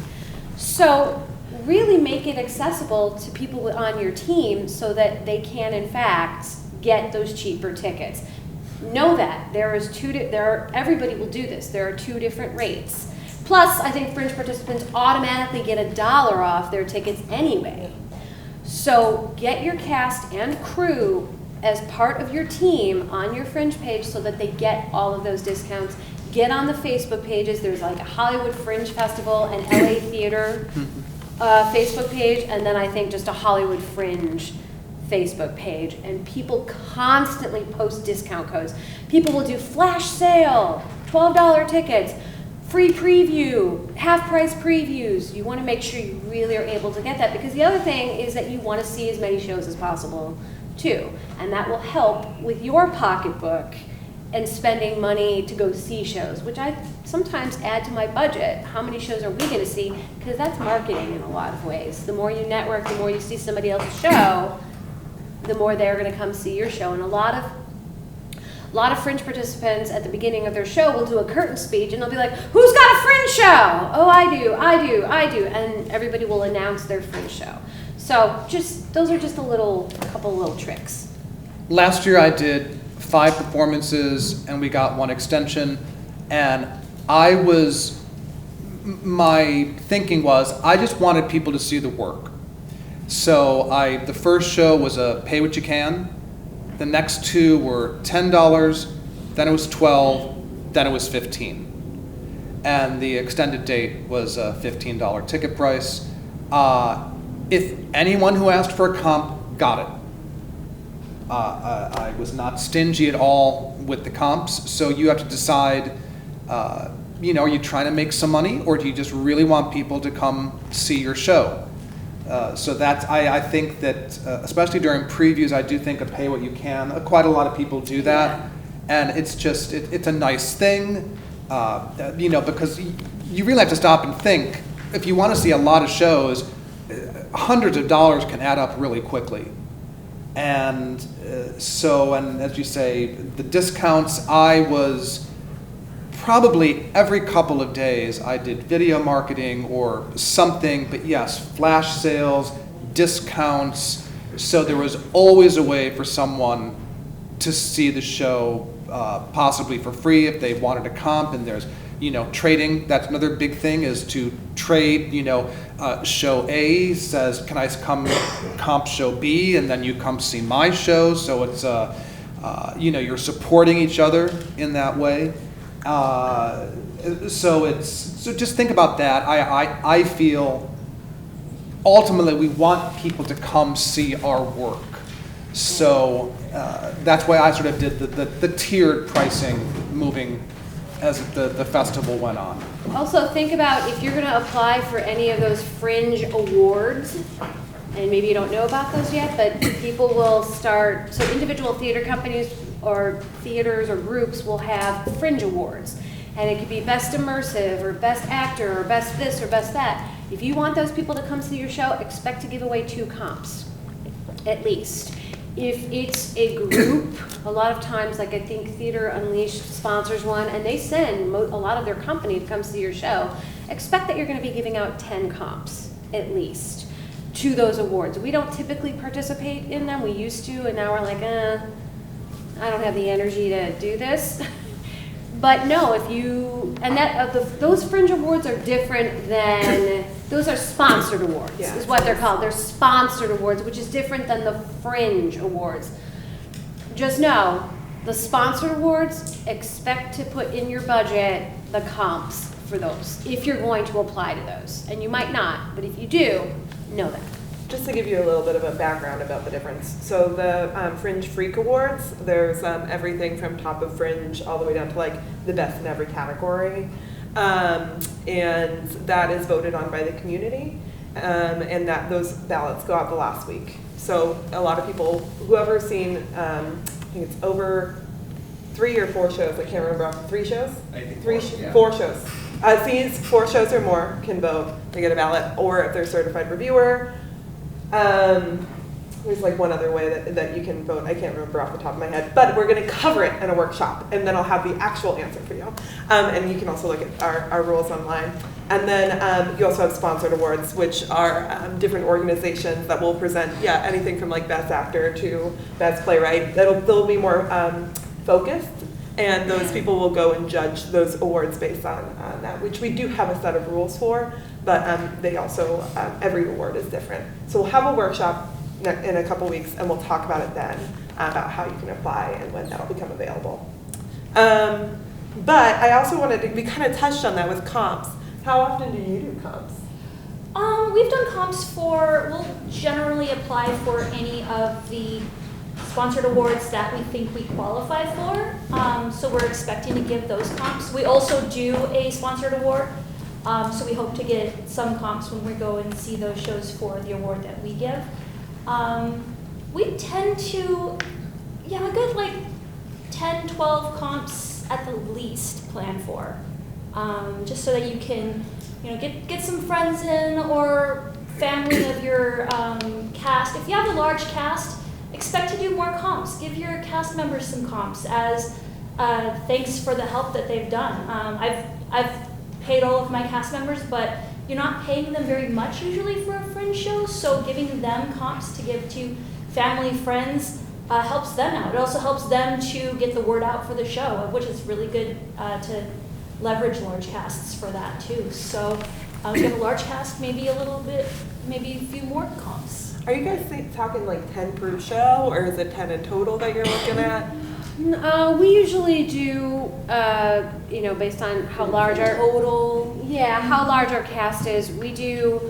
So really make it accessible to people on your team so that they can in fact get those cheaper tickets. Know that everybody will do this. There are 2 different rates. Plus, I think Fringe participants automatically get $1 off their tickets anyway. So get your cast and crew as part of your team on your Fringe page so that they get all of those discounts. Get on the Facebook pages. There's like a Hollywood Fringe Festival and LA Theater Facebook page, and then I think just a Hollywood Fringe Facebook page, and people constantly post discount codes. People will do flash sale, $12 tickets, free preview, half price previews. You want to make sure you really are able to get that, because the other thing is that you want to see as many shows as possible too, and that will help with your pocketbook and spending money to go see shows, which I sometimes add to my budget. How many shows are we going to see? Because that's marketing in a lot of ways. The more you network, the more you see somebody else's show, the more they're going to come see your show. And a lot of Fringe participants at the beginning of their show will do a curtain speech, and they'll be like, who's got a Fringe show? Oh, I do. And everybody will announce their Fringe show. So those are just a couple little tricks. Last year I did 5 performances and we got 1 extension, and my thinking was I just wanted people to see the work. So the first show was a pay what you can. The next 2 were $10, then it was $12, then it was $15. And the extended date was a $15 ticket price. If anyone who asked for a comp got it. I was not stingy at all with the comps, so you have to decide, are you trying to make some money, or do you just really want people to come see your show? So I think that, especially during previews, I do think of pay what you can. Quite a lot of people do that, and it's just, it's a nice thing, because you really have to stop and think. If you want to see a lot of shows, hundreds of dollars can add up really quickly. And and as you say, the discounts, I was probably every couple of days I did video marketing or something, but yes, flash sales, discounts, so there was always a way for someone to see the show possibly for free if they wanted a comp. And there's trading. That's another big thing, is to trade. Show A says, can I come comp show B, and then you come see my show. So it's you're supporting each other in that way. So just think about that. I feel ultimately we want people to come see our work. So that's why I sort of did the tiered pricing moving as the festival went on. Also think about if you're going to apply for any of those Fringe awards, and maybe you don't know about those yet, but people will start, so individual theater companies or theaters or groups will have Fringe awards. and it could be best immersive or best actor or best this or best that. If you want those people to come see your show, expect to give away 2 comps, at least. If it's a group, a lot of times, like I think Theater Unleashed sponsors one, and they send a lot of their company to come see your show, expect that you're going to be giving out 10 comps, at least, to those awards. We don't typically participate in them. We used to, and now we're like, I don't have the energy to do this. But no, if you, and those Fringe Awards are different than, those are sponsored awards, Yeah. is what they're called. They're sponsored awards, which is different than the Fringe Awards. Just know, the sponsored awards, expect to put in your budget the comps for those, if you're going to apply to those. And you might not, but if you do, know that. Just to give you a little bit of a background about the difference. So the Fringe Freak Awards, there's everything from top of Fringe all the way down to like the best in every category. And that is voted on by the community. And that those ballots go out the last week. So a lot of people, whoever's seen, I think it's over 3 or 4 shows, I can't remember, 3 shows? I think 3, 4, yeah. 4 shows. Sees 4 shows or more can vote, they get a ballot, or if they're a certified reviewer. There's like one other way that you can vote. I can't remember off the top of my head, but we're going to cover it in a workshop, and then I'll have the actual answer for you. And you can also look at our rules online. And then you also have sponsored awards, which are different organizations that will present, anything from like best actor to best playwright. They'll be more focused, and those people will go and judge those awards based on that, which we do have a set of rules for, but they also, every award is different. So we'll have a workshop in a couple weeks, and we'll talk about it then, about how you can apply and when that'll become available. But I also wanted to, we kind of touched on that with comps. How often do you do comps? We've done comps we'll generally apply for any of the sponsored awards that we think we qualify for. So we're expecting to give those comps. We also do a sponsored award. So we hope to get some comps when we go and see those shows for the award that we give. We tend to, a good like 10, 12 comps at the least plan for. Just so that you can, get some friends in or family of your cast. If you have a large cast, expect to do more comps. Give your cast members some comps as thanks for the help that they've done. I've paid all of my cast members, but you're not paying them very much usually for a Fringe show, so giving them comps to give to family, friends, helps them out. It also helps them to get the word out for the show, which is really good to leverage large casts for that too. So if you have a large cast, maybe a few more comps. Are you guys talking like 10 per show, or is it 10 in total that you're looking at? We usually do, based on how large our total. Yeah, how large our cast is. We do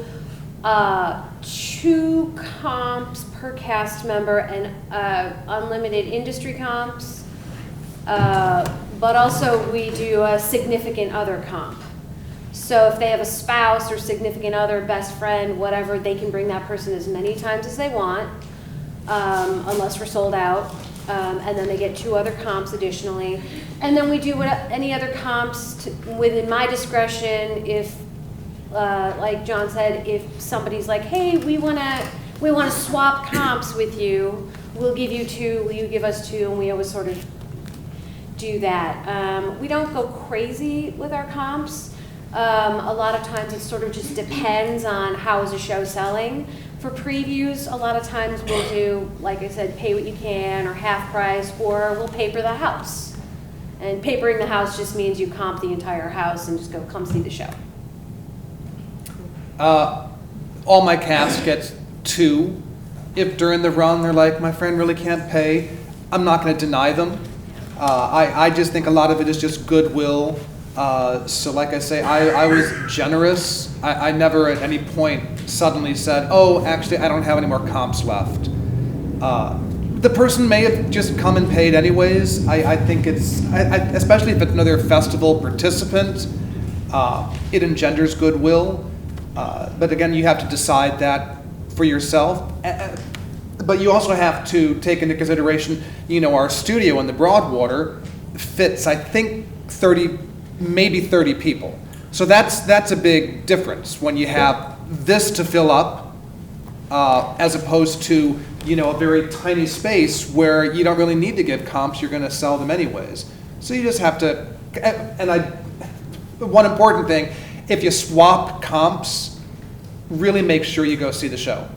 2 comps per cast member and unlimited industry comps. But also we do a significant other comp. So if they have a spouse or significant other, best friend, whatever, they can bring that person as many times as they want, unless we're sold out. And then they get 2 other comps additionally. And then we do any other comps within my discretion. If, like John said, if somebody's like, hey, we want to swap comps with you, we'll give you 2, will you give us 2? And we always sort of do that. We don't go crazy with our comps. A lot of times it sort of just depends on how is a show selling. For previews, a lot of times we'll do, like I said, pay what you can or half price, or we'll paper the house. And papering the house just means you comp the entire house and just go come see the show. All my cast gets 2. If during the run they're like, my friend really can't pay, I'm not going to deny them. I just think a lot of it is just goodwill. So like I say, I was generous. I never at any point suddenly said, oh, actually, I don't have any more comps left. The person may have just come and paid anyways. I think especially if it's another festival participant, it engenders goodwill. But again, you have to decide that for yourself. But you also have to take into consideration, our studio in the Broadwater fits, I think, 30 maybe 30 people. So that's a big difference when you have this to fill up as opposed to, a very tiny space where you don't really need to give comps, you're going to sell them anyways. So you just have to, one important thing, if you swap comps, really make sure you go see the show.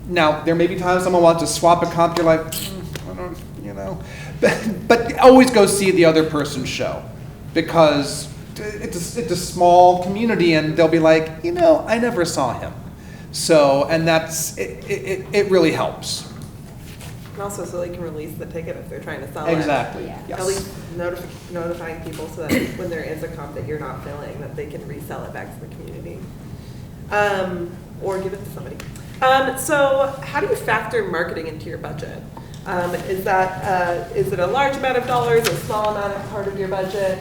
Now, there may be times someone wants to swap a comp, you're like, I don't, but always go see the other person's show, because it's a small community and they'll be like, I never saw him. So, and it really helps. And also so they can release the ticket if they're trying to sell it. Exactly, Yeah. yes. At least notifying people so that when there is a comp that you're not filling, that they can resell it back to the community. Or give it to somebody. So how do you factor marketing into your budget? Is it a large amount of dollars, a small amount of part of your budget?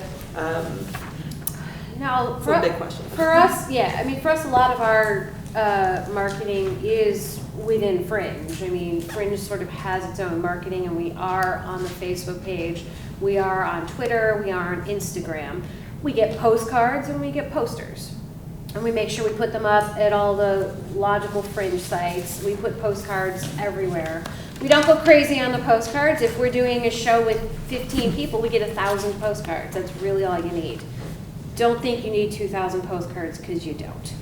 Now, It's a big question. For us, for us, a lot of our marketing is within Fringe. Fringe sort of has its own marketing, and we are on the Facebook page, we are on Twitter, we are on Instagram. We get postcards and we get posters. And we make sure we put them up at all the logical Fringe sites. We put postcards everywhere. We don't go crazy on the postcards. If we're doing a show with 15 people, we get 1,000 postcards. That's really all you need. Don't think you need 2,000 postcards, because you don't.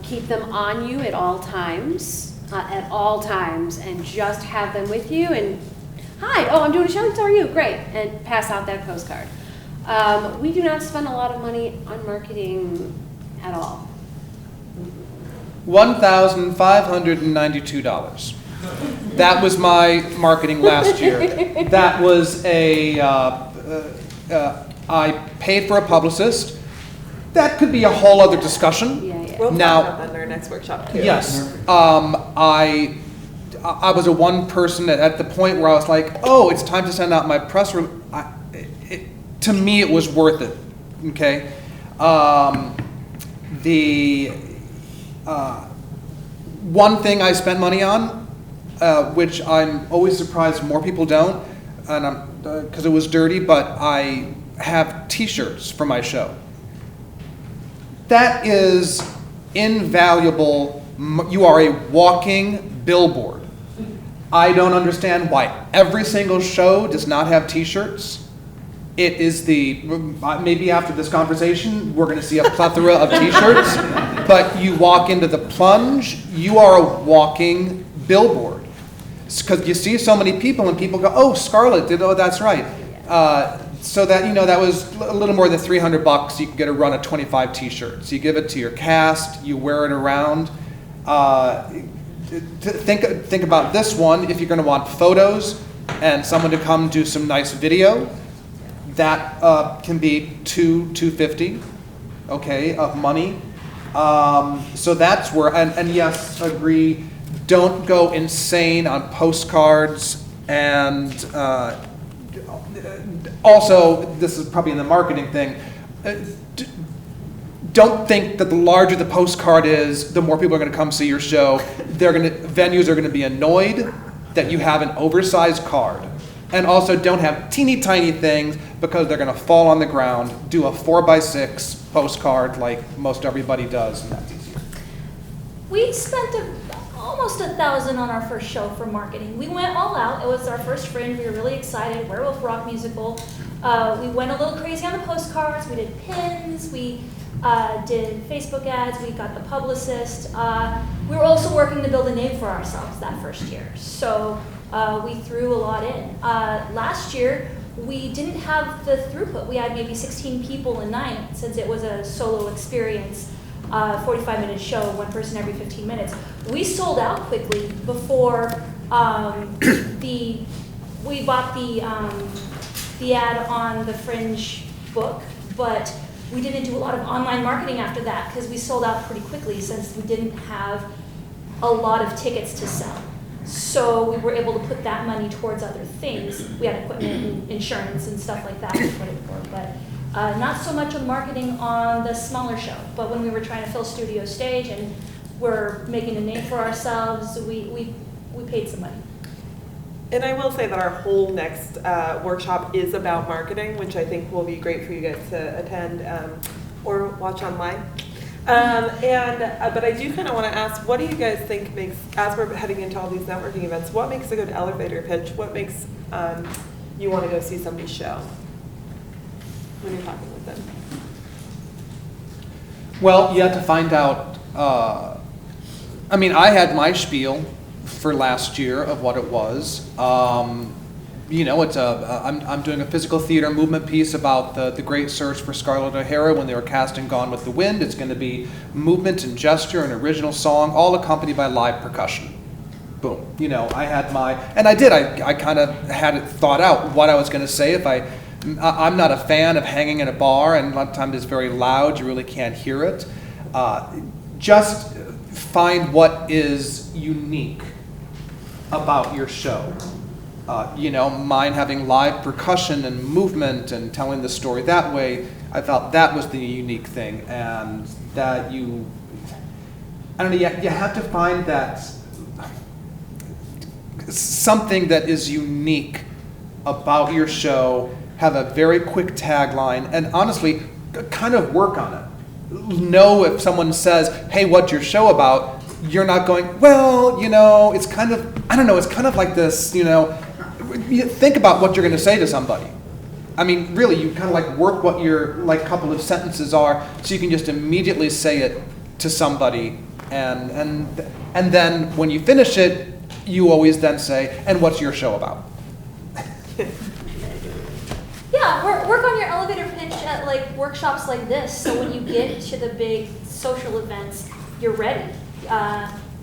Keep them on you at all times, and just have them with you. And hi, I'm doing a show. How are you? Great, and pass out that postcard. We do not spend a lot of money on marketing at all. $1,592. That was my marketing last year. That was I paid for a publicist. That could be a whole other discussion. Yeah. We'll Now- talk about that in our next workshop too. Yes. I was a one person at the point where I was like, oh, it's time to send out my press release. To me, it was worth it. Okay. The one thing I spent money on, which I'm always surprised more people don't, and because it was dirty, but I have T-shirts for my show. That is invaluable. You are a walking billboard. I don't understand why every single show does not have T-shirts. It is maybe after this conversation, we're going to see a plethora of T-shirts, but you walk into the Plunge, you are a walking billboard. Because you see so many people and people go, oh, Scarlet did, oh, that's right. So that, that was a little more than $300. You can get a run of 25 T-shirts. You give it to your cast, you wear it around. Think about this one. If you're going to want photos and someone to come do some nice video, that can be $250, okay, of money. So that's where, and yes, agree. Don't go insane on postcards, and also, this is probably in the marketing thing, don't think that the larger the postcard is, the more people are going to come see your show. Venues are going to be annoyed that you have an oversized card. And also don't have teeny tiny things, because they're going to fall on the ground. Do a 4x6 postcard like most everybody does, and that's easier. We spent almost $1,000 on our first show for marketing. We went all out. It was our first Fringe. We were really excited. Werewolf Rock musical. We went a little crazy on the postcards. We did pins. We did Facebook ads. We got the publicist. We were also working to build a name for ourselves that first year. So we threw a lot in. Last year, we didn't have the throughput. We had maybe 16 people a night, since it was a solo experience. 45-minute show, one person every 15 minutes. We sold out quickly before we bought the ad on the Fringe book, but we didn't do a lot of online marketing after that, because we sold out pretty quickly, since we didn't have a lot of tickets to sell. So we were able to put that money towards other things. We had equipment and insurance and stuff like that to put it for, but not so much of marketing on the smaller show. But when we were trying to fill studio stage and we're making a name for ourselves, we paid some money. And I will say that our whole next workshop is about marketing, which I think will be great for you guys to attend or watch online. But I do kind of want to ask, what do you guys think makes, as we're heading into all these networking events, what makes a good elevator pitch? What makes you want to go see somebody's show when you're talking with them? Well, you have to find out. I mean, I had my spiel for last year of what it was. You know, it's I'm doing a physical theater movement piece about the great search for Scarlet O'Hara when they were casting Gone with the Wind. It's going to be movement and gesture, an original song, all accompanied by live percussion. Boom. You know, I had my, and I did. I kind of had it thought out what I was going to say. If I'm not a fan of hanging in a bar, and a lot of times it's very loud. You really can't hear it. Just find what is unique about your show. You know, mine having live percussion and movement and telling the story that way, I felt that was the unique thing, and that I don't know, you have to find that something that is unique about your show, have a very quick tagline, and honestly, kind of work on it. Know if someone says, hey, what's your show about? You're not going, well, you know, it's kind of, I don't know, it's kind of like this, you know, you think about what you're going to say to somebody. I mean, really, you kind of like work what your like couple of sentences are, so you can just immediately say it to somebody, and then when you finish it, you always then say, and what's your show about? Yeah, work on your elevator pitch at like workshops like this, so when you get to the big social events, you're ready.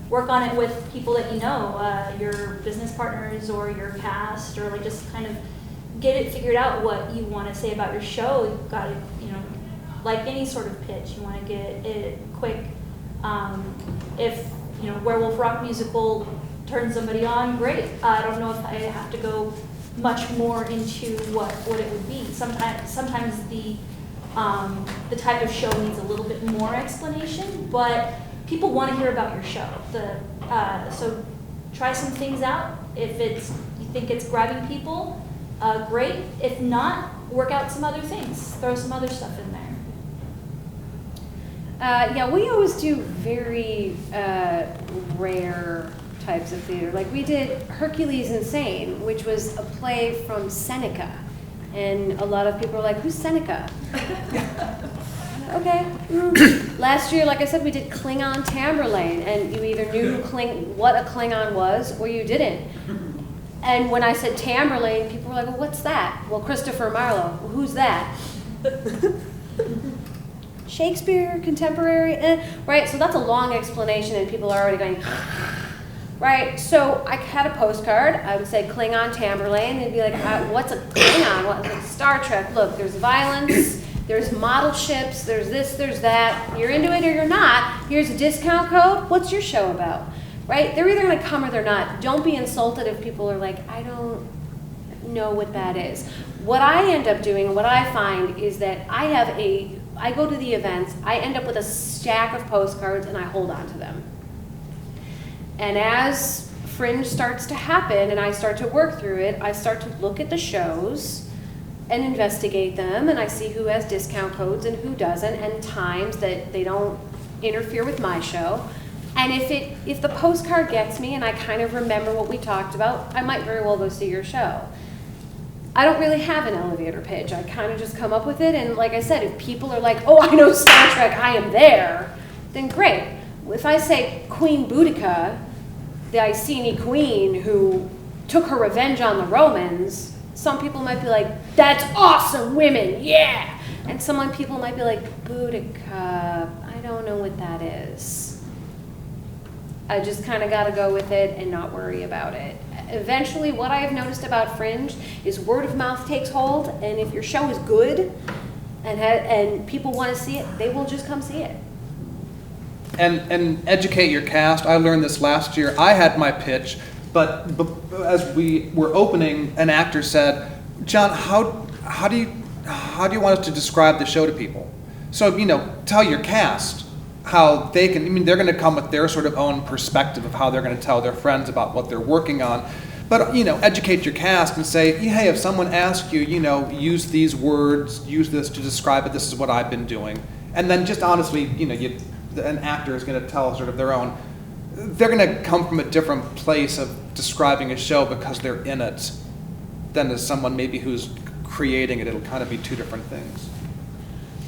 Work on it with people that you know, your business partners or your cast, or like just kind of get it figured out what you want to say about your show. You've got to, you know, like any sort of pitch, you want to get it quick. If, you know, Werewolf Rock Musical turns somebody on, great. I don't know if I have to go much more into what it would be. Sometimes the type of show needs a little bit more explanation, but people want to hear about your show. So try some things out. If you think it's grabbing people, great. If not, work out some other things. Throw some other stuff in there. Yeah, we always do very rare types of theater. Like we did Hercules Insane, which was a play from Seneca. And a lot of people are like, who's Seneca? Okay. Last year, like I said, we did Klingon Tamerlane, and you either knew what a Klingon was or you didn't. And when I said Tamerlane, people were like, well, what's that? Well, Christopher Marlowe. Well, who's that? Shakespeare, contemporary, right? So that's a long explanation, and people are already going, right? So I had a postcard. I would say Klingon Tamerlane, and they'd be like, what's a Klingon? What's like Star Trek? Look, there's violence. There's model ships, there's this, there's that. You're into it or you're not. Here's a discount code. What's your show about? Right? They're either going to come or they're not. Don't be insulted if people are like, I don't know what that is. What I end up doing and what I find is that I go to the events, I end up with a stack of postcards and I hold on to them. And as Fringe starts to happen and I start to work through it, I start to look at the shows and investigate them, and I see who has discount codes and who doesn't, and times that they don't interfere with my show. And if the postcard gets me and I kind of remember what we talked about, I might very well go see your show. I don't really have an elevator pitch. I kind of just come up with it, and like I said, if people are like, oh, I know Star Trek, I am there, then great. If I say Queen Boudicca, the Iceni queen who took her revenge on the Romans, some people might be like, that's awesome, women, yeah! And some people might be like, Boudicca, I don't know what that is. I just kind of got to go with it and not worry about it. Eventually, what I have noticed about Fringe is word of mouth takes hold, and if your show is good and people want to see it, they will just come see it. And educate your cast. I learned this last year. I had my pitch, but as we were opening, an actor said, John, how do you want us to describe the show to people? So, you know, tell your cast how they can, I mean, they're going to come with their sort of own perspective of how they're going to tell their friends about what they're working on. But, educate your cast and say, hey, if someone asks you, use these words, use this to describe it, this is what I've been doing. And then just honestly, an actor is going to tell sort of their own, they're going to come from a different place of describing a show because they're in it than as someone maybe who's creating it. It'll kind of be two different things.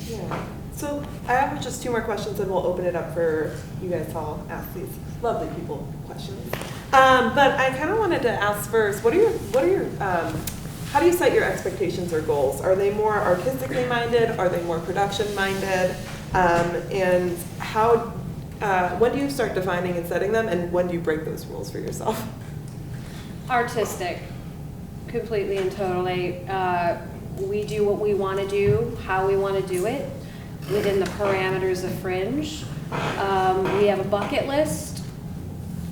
Yeah. So I have just 2 more questions, and we'll open it up for you guys to all ask these lovely people questions. But I kind of wanted to ask first, how do you set your expectations or goals? Are they more artistically minded? Are they more production minded? And when do you start defining and setting them, and when do you break those rules for yourself? Artistic, completely and totally. We do what we want to do, how we want to do it, within the parameters of Fringe. We have a bucket list,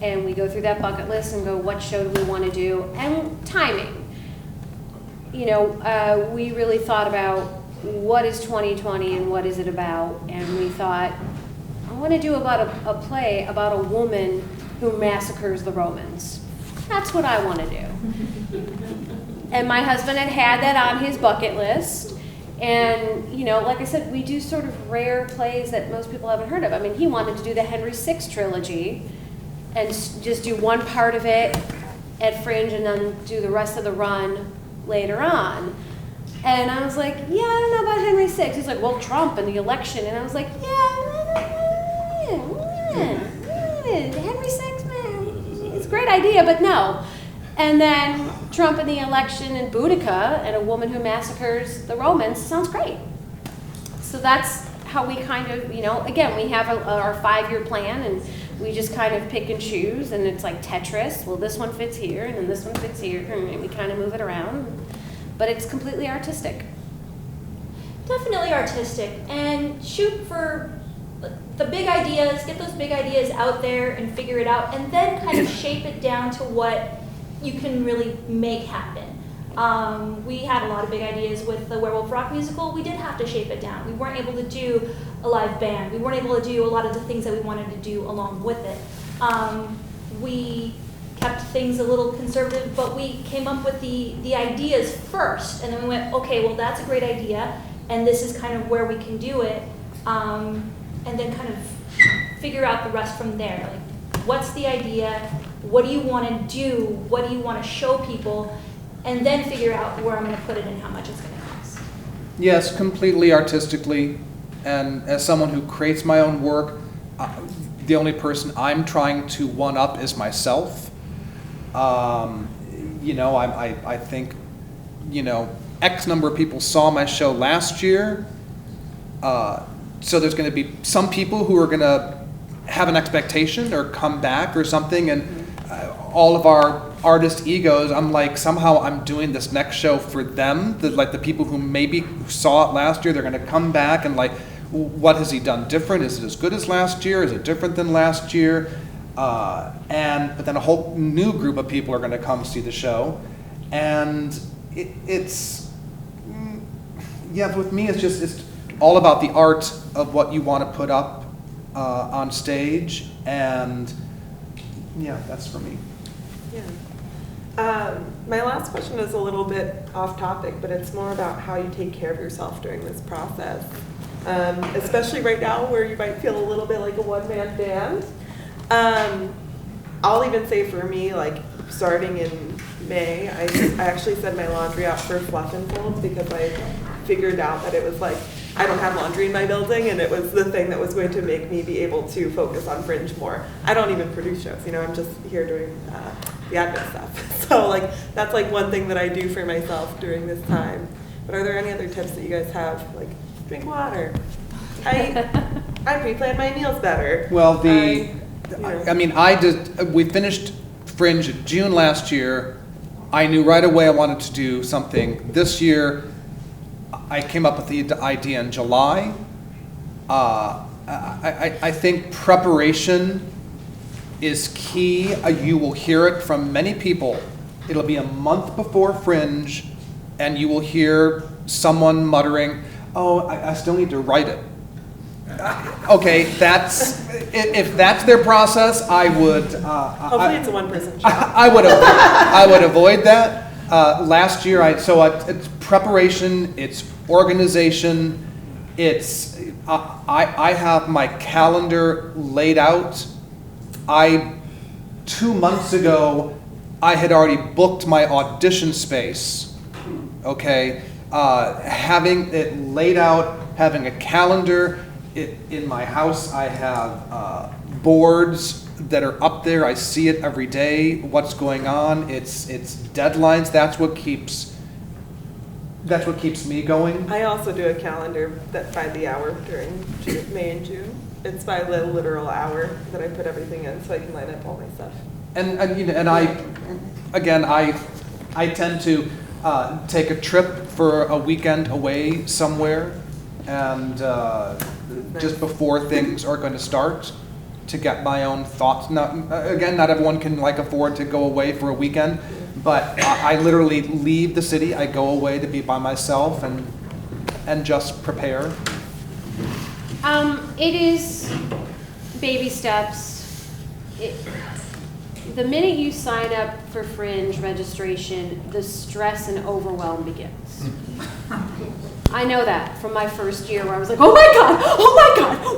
and we go through that bucket list and go, what show do we want to do? And timing. We really thought about what is 2020 and what is it about, and we thought, I want to do about a play about a woman who massacres the Romans. That's what I want to do. And my husband had that on his bucket list. And, like I said, we do sort of rare plays that most people haven't heard of. I mean, he wanted to do the Henry VI trilogy and just do one part of it at Fringe and then do the rest of the run later on. And I was like, yeah, I don't know about Henry VI. He's like, well, Trump and the election. And I was like, Henry VI, man, it's a great idea, but no. And then Trump and the election and Boudicca and a woman who massacres the Romans sounds great. So that's how we kind of, again, we have our 5-year plan, and we just kind of pick and choose, and it's like Tetris. Well, this one fits here, and then this one fits here, and we kind of move it around. But it's completely artistic. Definitely artistic, and shoot for the big ideas, get those big ideas out there and figure it out, and then kind of shape it down to what you can really make happen. We had a lot of big ideas with the Werewolf Rock musical. We did have to shape it down. We weren't able to do a live band. We weren't able to do a lot of the things that we wanted to do along with it. We kept things a little conservative, but we came up with the ideas first, and then we went, okay, well, that's a great idea, and this is kind of where we can do it, and then kind of figure out the rest from there. Like, what's the idea? What do you want to do? What do you want to show people? And then figure out where I'm going to put it and how much it's going to cost. Yes, completely artistically. And as someone who creates my own work, the only person I'm trying to one-up is myself. I think, X number of people saw my show last year. So there's going to be some people who are going to have an expectation or come back or something, and all of our artist egos, I'm like, somehow I'm doing this next show for them, the people who maybe saw it last year, they're going to come back and like, what has he done different? Is it as good as last year? Is it different than last year? But then a whole new group of people are going to come see the show, and it's with me it's all about the art of what you want to put up on stage, and that's for me. My last question is a little bit off topic, but it's more about how you take care of yourself during this process, especially right now where you might feel a little bit like a one-man band. I'll even say for me, like starting in May, I actually sent my laundry out for fluff and folds because I figured out that it was like, I don't have laundry in my building, and it was the thing that was going to make me be able to focus on Fringe more. I don't even produce shows, I'm just here doing the admin stuff. So like that's like one thing that I do for myself during this time. But are there any other tips that you guys have? Like drink water. I pre-plan my meals better. Well, we finished Fringe in June last year. I knew right away I wanted to do something this year. I came up with the idea in July. I think preparation is key. You will hear it from many people. It'll be a month before Fringe, and you will hear someone muttering, oh, I still need to write it. Okay, if that's their process, I would. Hopefully it's a one-person show. I would avoid that. Last year, it's preparation, it's organization, it's I have my calendar laid out. 2 months ago, I had already booked my audition space. Okay, having it laid out, having a calendar. In my house, I have boards that are up there. I see it every day. What's going on? It's deadlines. That's what keeps me going. I also do a calendar that by the hour during May and June. It's by the literal hour that I put everything in, so I can line up all my stuff. And I tend to take a trip for a weekend away somewhere, and just before things are going to start, to get my own thoughts. Not everyone can afford to go away for a weekend, but I literally leave the city. I go away to be by myself and just prepare. It is baby steps. The minute you sign up for Fringe registration, the stress and overwhelm begins. I know that from my first year where I was like, oh my God,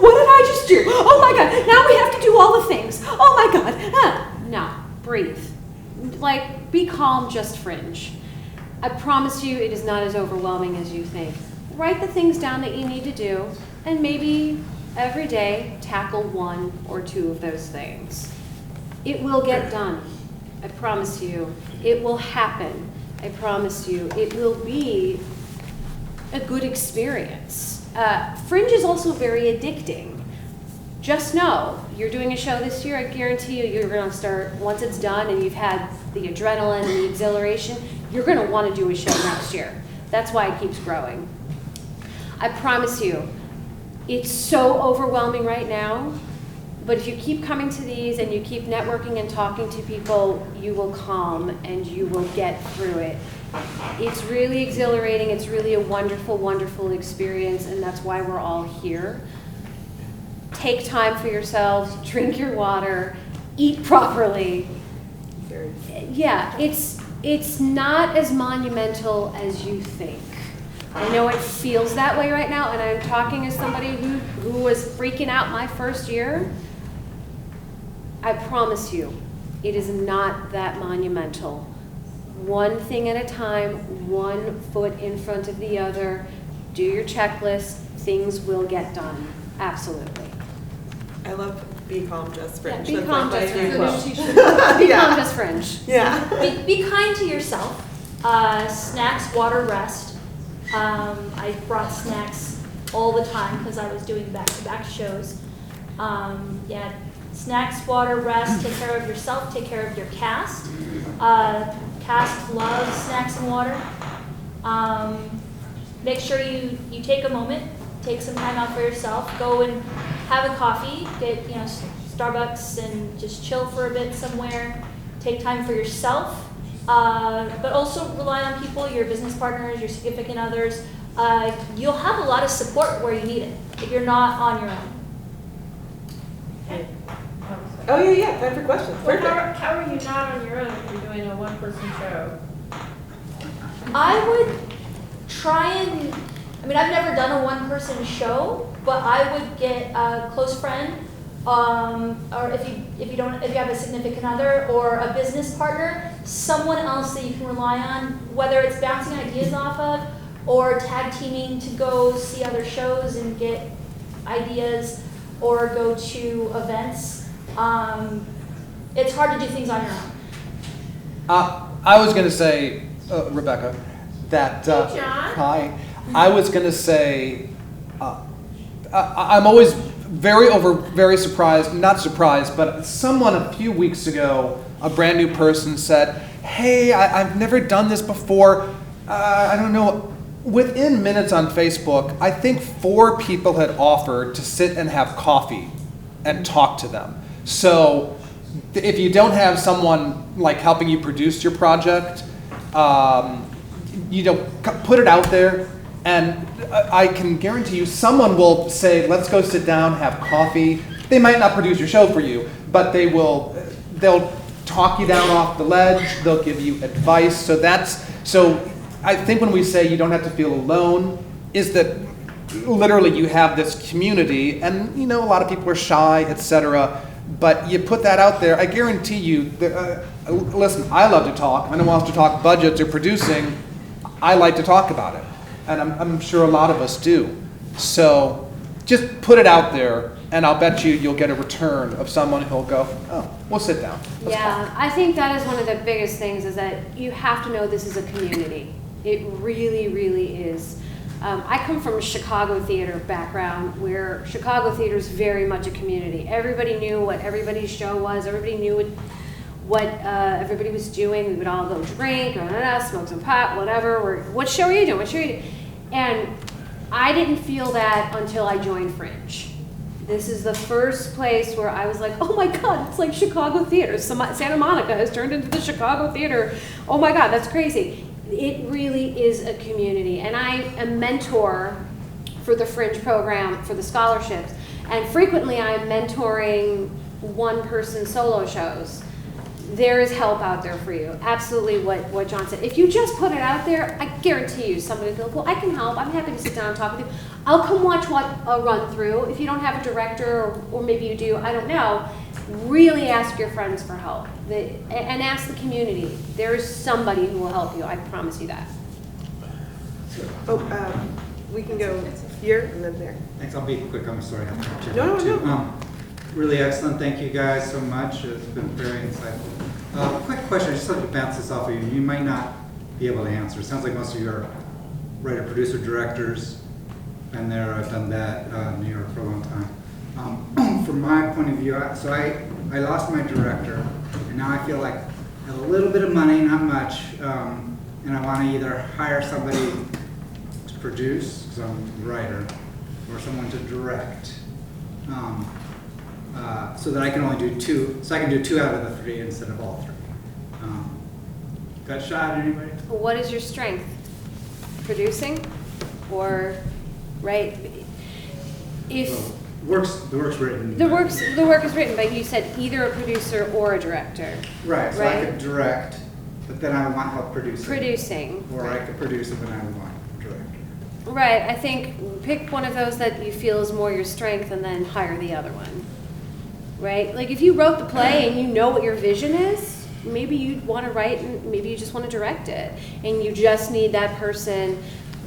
what did I just do? Oh my God, now we have to do all the things. Oh my God. No, breathe. Be calm, just Fringe. I promise you it is not as overwhelming as you think. Write the things down that you need to do, and maybe every day tackle 1 or 2 of those things. It will get done. I promise you. It will happen. I promise you. It will be a good experience. Fringe is also very addicting. Just know, you're doing a show this year, I guarantee you're going to start, once it's done and you've had the adrenaline and the exhilaration, you're going to want to do a show next year. That's why it keeps growing. I promise you, it's so overwhelming right now, but if you keep coming to these and you keep networking and talking to people, you will calm and you will get through it. It's really exhilarating. It's really a wonderful, wonderful experience, and that's why we're all here. Take time for yourselves, drink your water, eat properly. Yeah, it's not as monumental as you think. I know it feels that way right now, and I'm talking as somebody who was freaking out my first year. I promise you, it is not that monumental. One thing at a time, 1 foot in front of the other. Do your checklist. Things will get done. Absolutely. I love Be Calm, Just Fringe. Yeah, be That's calm, my just favorite Fringe. quote. Be Yeah. calm, just Fringe. Yeah. Be kind to yourself. Snacks, water, rest. I brought snacks all the time because I was doing back-to-back shows. Snacks, water, rest. Take care of yourself. Take care of your cast. Cast loves snacks and water. Make sure you take a moment, take some time out for yourself. Go and have a coffee. Get Starbucks and just chill for a bit somewhere. Take time for yourself. But also rely on people, your business partners, your significant others. You'll have a lot of support where you need it if you're not on your own. Oh, yeah, time for questions. Well, Perfect. how are you not on your own if you're doing a one-person show? I would try and, I've never done a one-person show, but I would get a close friend, or if you have a significant other or a business partner, someone else that you can rely on, whether it's bouncing ideas off of or tag teaming to go see other shows and get ideas or go to events. It's hard to do things on your own. I was going to say, Rebecca, that Hey, John. hi. I was going to say, I'm always very surprised, not surprised, but someone a few weeks ago, a brand new person said, hey, I've never done this before. I don't know. Within minutes on Facebook, I think 4 people had offered to sit and have coffee and talk to them. So if you don't have someone helping you produce your project, put it out there. And I can guarantee you someone will say, let's go sit down, have coffee. They might not produce your show for you, but they'll talk you down off the ledge, they'll give you advice. So I think when we say you don't have to feel alone, is that literally you have this community, and a lot of people are shy, etc. But you put that out there, I guarantee you, listen, I love to talk. If anyone wants to talk budgets or producing, I like to talk about it. And I'm sure a lot of us do. So just put it out there, and I'll bet you'll get a return of someone who'll go, oh, we'll sit down. Let's talk. I think that is one of the biggest things, is that you have to know this is a community. It really, really is. I come from a Chicago theater background, where Chicago theater is very much a community. Everybody knew what everybody's show was. Everybody knew what everybody was doing. We would all go drink, smoke some pot, whatever. Or, what show are you doing? What show are you doing? And I didn't feel that until I joined Fringe. This is the first place where I was like, oh my God, it's like Chicago theater. Santa Monica has turned into the Chicago theater. Oh my God, that's crazy. It really is a community. And I am mentor for the Fringe program, for the scholarships. And frequently I'm mentoring one-person solo shows. There is help out there for you. Absolutely what John said. If you just put it out there, I guarantee you somebody will go, well, I can help. I'm happy to sit down and talk with you. I'll come watch a run through. If you don't have a director, or maybe you do, I don't know, really ask your friends for help. And ask the community. There is somebody who will help you. I promise you that. We can go here and then there. Thanks, I'll be quick, I'm sorry. No. Really excellent, thank you guys so much, it's been very insightful. Quick question, I just like to bounce this off of you, you might not be able to answer. It sounds like most of you are writer, producer, directors, and there, I've done that in New York for a long time. From my point of view, so I lost my director, and now I feel like I have a little bit of money, not much, and I want to either hire somebody to produce, because I'm a writer, or someone to direct. So that I can only do two, so I can do 2 out of the 3 instead of all 3. Got shot, anybody? What is your strength? Producing, or right? If The work's written. the work is written, but you said either a producer or a director. Right, so right? I could direct, but then I would want help producing. Producing. Or I could produce it, but I would want director. Right. I think pick one of those that you feel is more your strength, and then hire the other one. Right? Like if you wrote the play and you know what your vision is, maybe you'd want to write, and maybe you just want to direct it, and you just need that person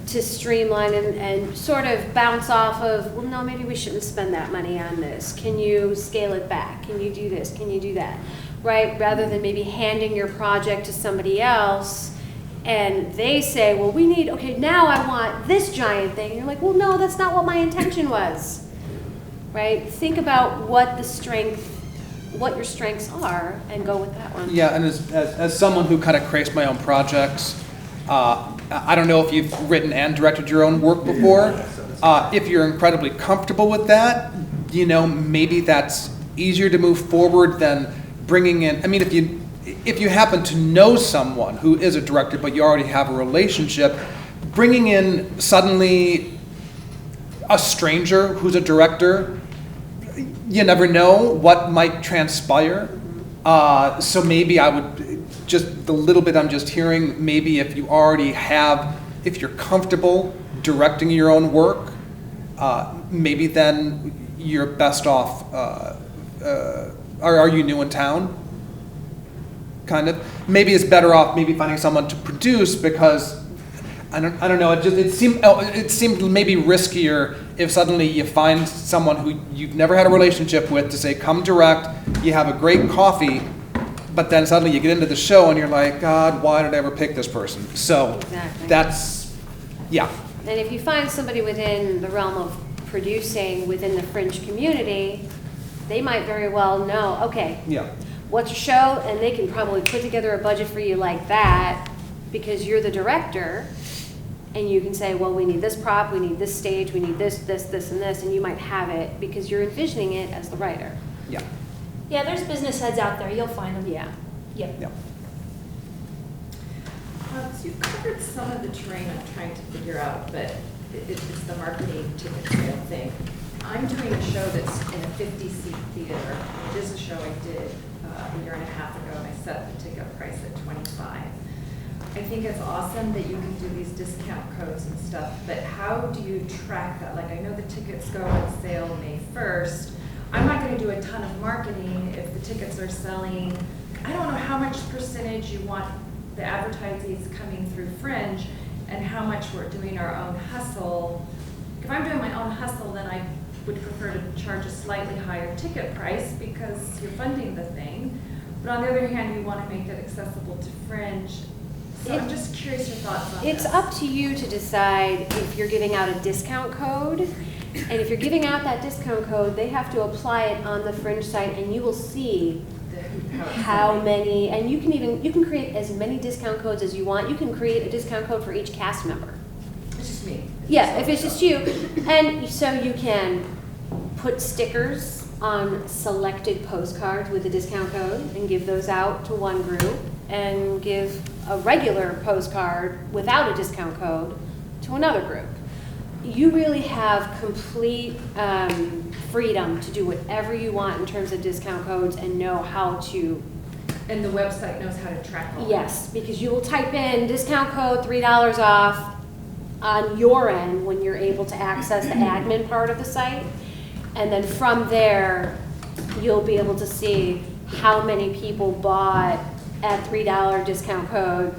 to streamline and sort of bounce off of, well, no, maybe we shouldn't spend that money on this. Can you scale it back? Can you do this? Can you do that? Right? Rather than maybe handing your project to somebody else and they say, well, we need, okay, now I want this giant thing. And you're like, well, no, that's not what my intention was. Right? Think about what your strengths are, and go with that one. Yeah, and as someone who kind of creates my own projects, I don't know if you've written and directed your own work before. If you're incredibly comfortable with that, maybe that's easier to move forward than bringing in. I mean, if you happen to know someone who is a director, but you already have a relationship, bringing in suddenly a stranger who's a director, you never know what might transpire. So maybe I would, just the little bit I'm just hearing, maybe if you're comfortable directing your own work, maybe then you're best off, are you new in town? Kind of. Maybe it's better off maybe finding someone to produce, because I don't know. It seemed maybe riskier if suddenly you find someone who you've never had a relationship with to say, come direct. You have a great coffee, but then suddenly you get into the show and you're like, God, why did I ever pick this person? So Exactly. That's, yeah. And if you find somebody within the realm of producing within the Fringe community, they might very well know, okay, Yeah. what's your show? And they can probably put together a budget for you like that, because you're the director, and you can say, well, we need this prop, we need this stage, we need this, and this, and you might have it because you're envisioning it as the writer. Yeah. Yeah, there's business heads out there. You'll find them. Yeah. Yep. Yeah. So you've covered some of the terrain I'm trying to figure out, but it's the marketing ticket sale thing. I'm doing a show that's in a 50-seat theater. It is a show I did a year and a half ago, and I set the ticket price at $25. I think it's awesome that you can do these discount codes and stuff, but how do you track that? Like, I know the tickets go on sale May 1st. I'm not going to do a ton of marketing if the tickets are selling. I don't know how much percentage you want the advertisees coming through Fringe and how much we're doing our own hustle. If I'm doing my own hustle, then I would prefer to charge a slightly higher ticket price because you're funding the thing. But on the other hand, you want to make it accessible to Fringe. So I'm just curious your thoughts on It's this. up to you to decide if you're giving out a discount code. And if you're giving out that discount code, they have to apply it on the Fringe site, and you will see how many, and you can create as many discount codes as you want. You can create a discount code for each cast member. It's just me. Yeah, if it's just you. And so you can put stickers on selected postcards with a discount code and give those out to one group, and give a regular postcard without a discount code to another group. You really have complete freedom to do whatever you want in terms of discount codes and know how to. And the website knows how to track all Yes, because you will type in discount code $3 off on your end when you're able to access the admin part of the site. And then from there, you'll be able to see how many people bought at $3 discount code.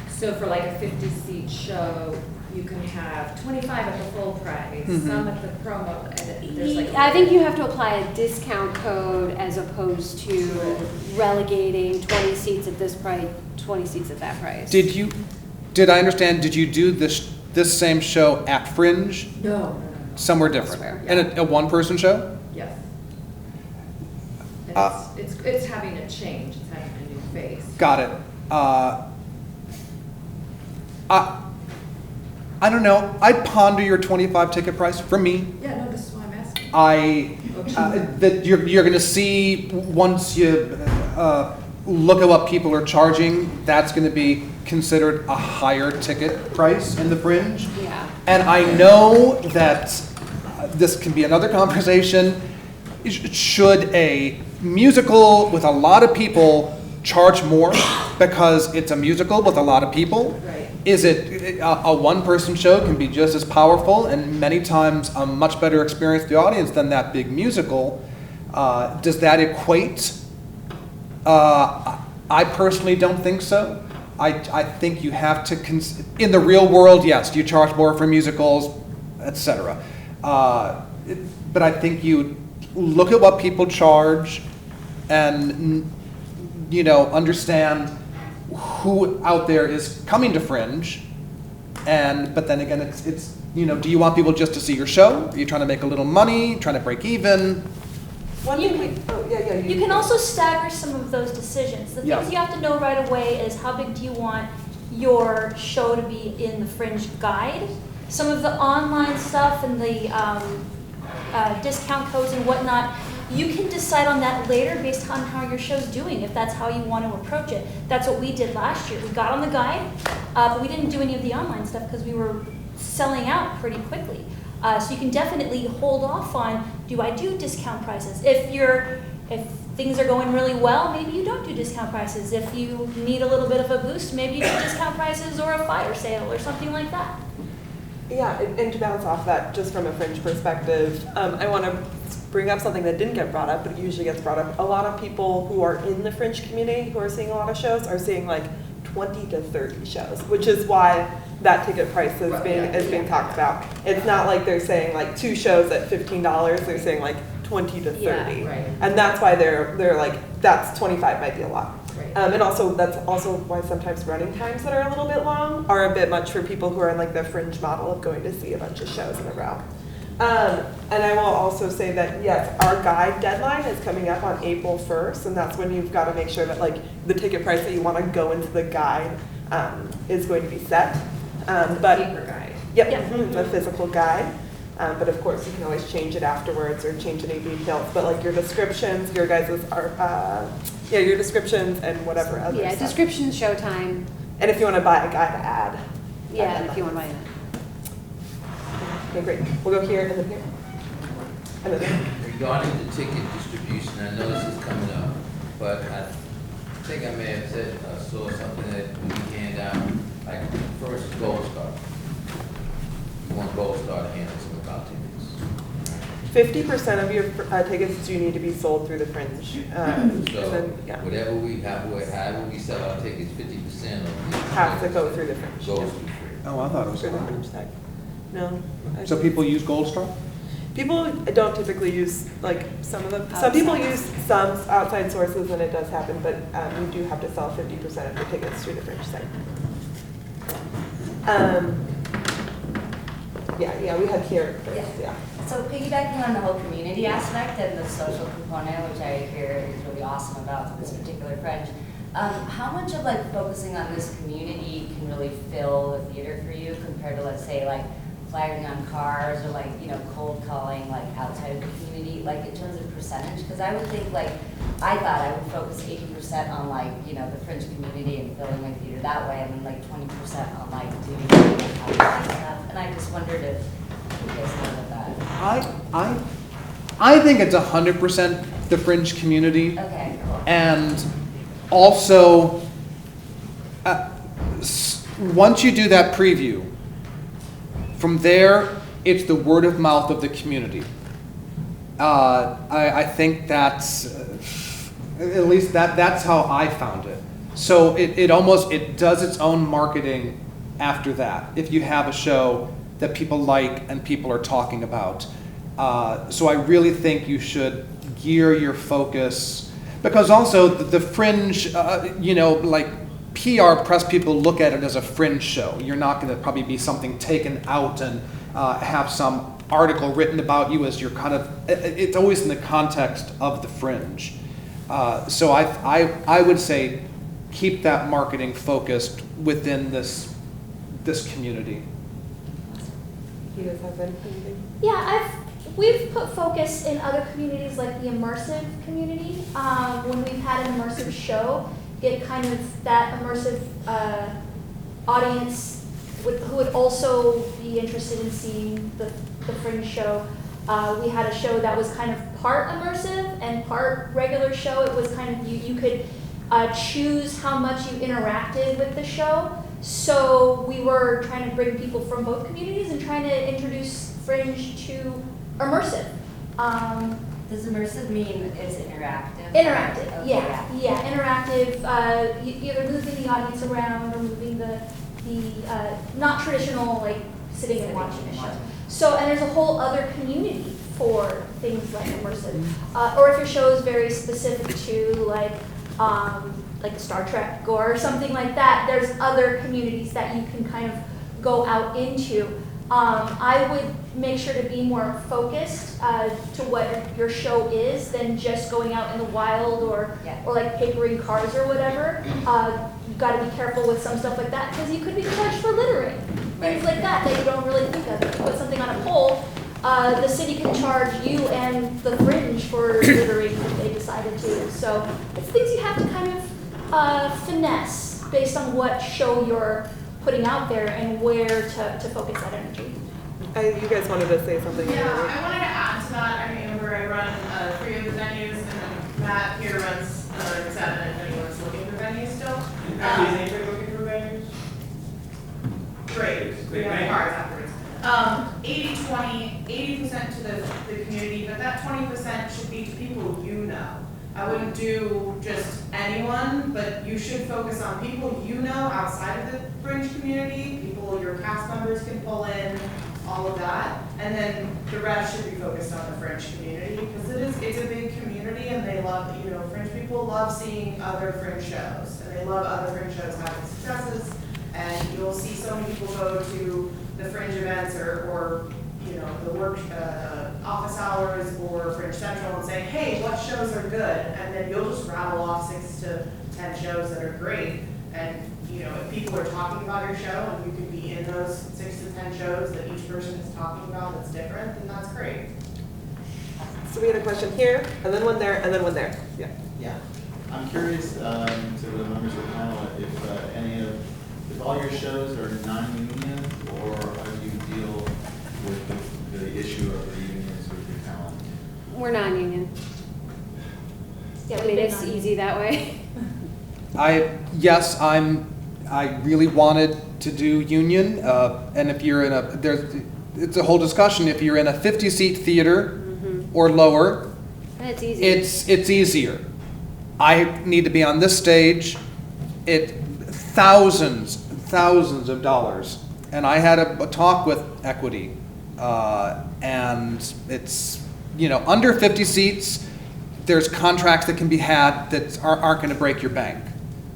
So for like a 50-seat show, you can have 25 at the full price, some at the promo, and there's like. I think you have to apply a discount code as opposed to relegating 20 seats at this price, 20 seats at that price. Did I understand, did you do this same show at Fringe? No. Somewhere different? Elsewhere, And a one-person show? Yes. And it's having a change, it's having a new face. Got it. I don't know. I'd ponder your 25 ticket price for me. Yeah, no, this is why I'm asking. That you're going to see once you look at what people are charging, that's going to be considered a higher ticket price in the Fringe. Yeah. And I know that this can be another conversation. Should a musical with a lot of people charge more because it's a musical with a lot of people? Right. Is it a one-person show can be just as powerful and many times a much better experience for the audience than that big musical? Does that equate? I personally don't think so. I think you have to, in the real world, yes, you charge more for musicals, etc. But I think you look at what people charge and, understand who out there is coming to Fringe, but then again, it's do you want people just to see your show? Are you trying to make a little money, trying to break even? You can also stagger some of those decisions. The things you have to know right away is how big do you want your show to be in the Fringe guide. Some of the online stuff and the discount codes and whatnot, you can decide on that later based on how your show's doing, if that's how you want to approach it. That's what we did last year. We got on the guide, but we didn't do any of the online stuff because we were selling out pretty quickly. So you can definitely hold off on, do I do discount prices? If things are going really well, maybe you don't do discount prices. If you need a little bit of a boost, maybe you do discount prices or a fire sale or something like that. Yeah, and to bounce off that, just from a Fringe perspective, I want to bring up something that didn't get brought up, but it usually gets brought up. A lot of people who are in the Fringe community who are seeing a lot of shows are seeing like 20 to 30 shows, which is why that ticket price is being talked about. It's not like they're saying like 2 shows at $15, they're saying like 20 to 30. Yeah, right. And that's why they're like, that's 25 might be a lot. Right. And also, that's also why sometimes running times that are a little bit long are a bit much for people who are in like the Fringe model of going to see a bunch of shows in a row. And I will also say that, yes, our guide deadline is coming up on April 1st, and that's when you've got to make sure that like the ticket price that you want to go into the guide is going to be set. But paper guide. Yep, Yeah. the physical guide. But of course, you can always change it afterwards or change any details. But like your descriptions, your guys' are, your descriptions and whatever other Yeah, stuff. descriptions, showtime, And if you want to buy a guy to add. Yeah, and if you want to buy it. Okay, great. We'll go here and then here. And then there. Regarding the ticket distribution, I know this is coming up, but I think I may have said, saw something that we hand out, like first Gold Star. You want Gold Star to handle some about tickets. 50% of your tickets do need to be sold through the Fringe. So and then, yeah, whatever we have, however we sell our tickets, 50% of it has to go through the Fringe. goes Yeah. to free. Oh, I thought it was Through the 100. Fringe side. No. So people use Gold Star? People don't typically use, like, some people use some outside sources and it does happen, but you do have to sell 50% of your tickets through the Fringe site. Yeah, we had here first, yeah. So piggybacking on the whole community aspect and the social component, which I hear is really awesome about this particular Fringe, how much of like focusing on this community can really fill the theater for you compared to, let's say, like flagging on cars or like, you know, cold calling like outside of the community, like in terms of percentage? Because I would think like, I thought I would focus 80% on like, you know, the Fringe community and filling my theater that way, and then like 20% on like doing stuff. And I just wondered if you guys know about that. I think it's 100% the Fringe community. Okay, cool. And also, once you do that preview, from there, it's the word of mouth of the community. I think that's, at least that's how I found it. So it does its own marketing after that, if you have a show that people like and people are talking about. So I really think you should gear your focus, because also the Fringe, like PR press people look at it as a Fringe show. You're not going to probably be something taken out and have some article written about you as you're kind of, it's always in the context of the Fringe. So I would say keep that marketing focused within this community. You guys have anything? Yeah, we've put focus in other communities like the immersive community. When we've had an immersive show, get kind of that immersive audience who would also be interested in seeing the Fringe show. We had a show that was kind of part immersive and part regular show. It was kind of, you could choose how much you interacted with the show. So we were trying to bring people from both communities and trying to introduce Fringe to immersive. Does immersive mean it's interactive? Interactive, Okay, yeah, interactive. Either moving the audience around or moving the not traditional like sitting and watching a show. So, and there's a whole other community for things like immersive. Or if your show is very specific to like Star Trek or something like that, there's other communities that you can kind of go out into. I would make sure to be more focused to what your show is than just going out in the wild or like papering cars or whatever. You've got to be careful with some stuff like that because you could be charged for littering. Things like that you don't really think of. If you put something on a pole, the city can charge you and the Fringe for littering if they decided to. So it's things you have to kind of finesse based on what show you're putting out there and where to focus that energy. You guys wanted to say something? Yeah, I wanted to add to that. I remember I run 3 of the venues, and then Matt here runs another 7 if anyone's looking for venues still. Is anybody looking for venues? Great, we have cars afterwards. 80-20, 80% to the community, but that 20% should be to people you know. I wouldn't do just anyone, but you should focus on people you know outside of the Fringe community, people your cast members can pull in, all of that, and then the rest should be focused on the Fringe community because it's a big community and they love, Fringe people love seeing other Fringe shows and they love other Fringe shows having successes, and you'll see so many people go to the Fringe events or the work office hours or Fringe Central and say, hey, what shows are good? And then you'll just rattle off 6 to 10 shows that are great. And if people are talking about your show and you can be in those 6 to 10 shows that each person is talking about that's different, then that's great. So we had a question here, and then one there, and then one there. Yeah. Yeah. I'm curious to the members of the panel if any of if all your shows are non-union, or how do you deal with the issue of the unions with your talent? We're non-union. Yeah, I mean, it's easy that way. I really wanted to do union, and if you're in it's a whole discussion. If you're in a 50-seat theater or lower, It's easy. it's easier. I need to be on this stage, thousands of dollars, and I had a talk with Equity, and it's, under 50 seats, there's contracts that can be had that aren't going to break your bank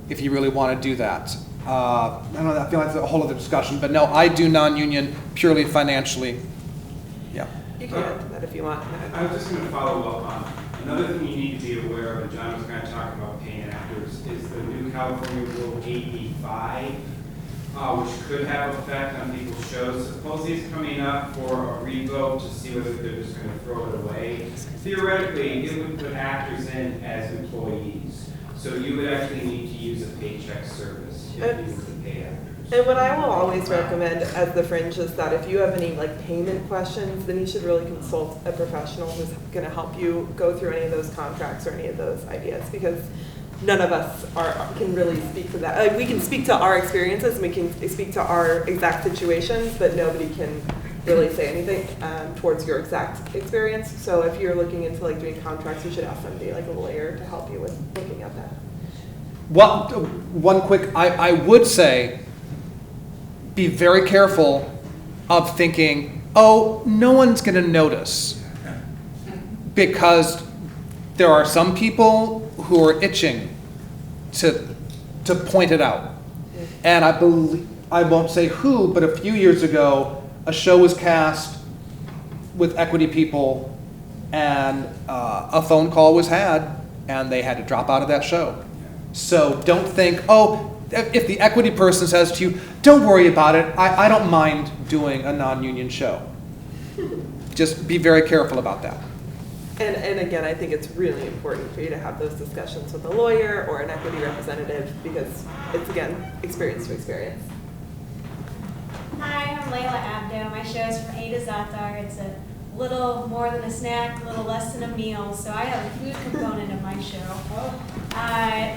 if you really want to do that. I don't know, I feel like it's a whole other discussion, but no, I do non-union purely financially. Yeah. You can add to that if you want. I was just going to follow up on another thing you need to be aware of, and John was kind of talking about paying actors, is the new California Rule 885, which could have effect on people's shows. Supposedly it's coming up for a revote to see whether they're just going to throw it away. Theoretically, it would put actors in as employees. So you would actually need to use a paycheck service if you were to pay actors. And what I will always recommend as the Fringe is that if you have any payment questions, then you should really consult a professional who's going to help you go through any of those contracts or any of those ideas, because none of us can really speak to that. We can speak to our experiences and we can speak to our exact situations, but nobody can really say anything towards your exact experience. So if you're looking into doing contracts, you should ask somebody like a lawyer to help you with looking at that. One quick, I would say, be very careful of thinking, oh, no one's going to notice, because there are some people who are itching to point it out. And I believe, I won't say who, but a few years ago, a show was cast with Equity people, and a phone call was had, and they had to drop out of that show. So don't think, oh, if the Equity person says to you, don't worry about it, I don't mind doing a non-union show. Just be very careful about that. And again, I think it's really important for you to have those discussions with a lawyer or an Equity representative, because it's, again, experience to experience. Hi, I'm Layla Abdo. My show is from A to Zatar. It's a little more than a snack, a little less than a meal, so I have a food component of my show.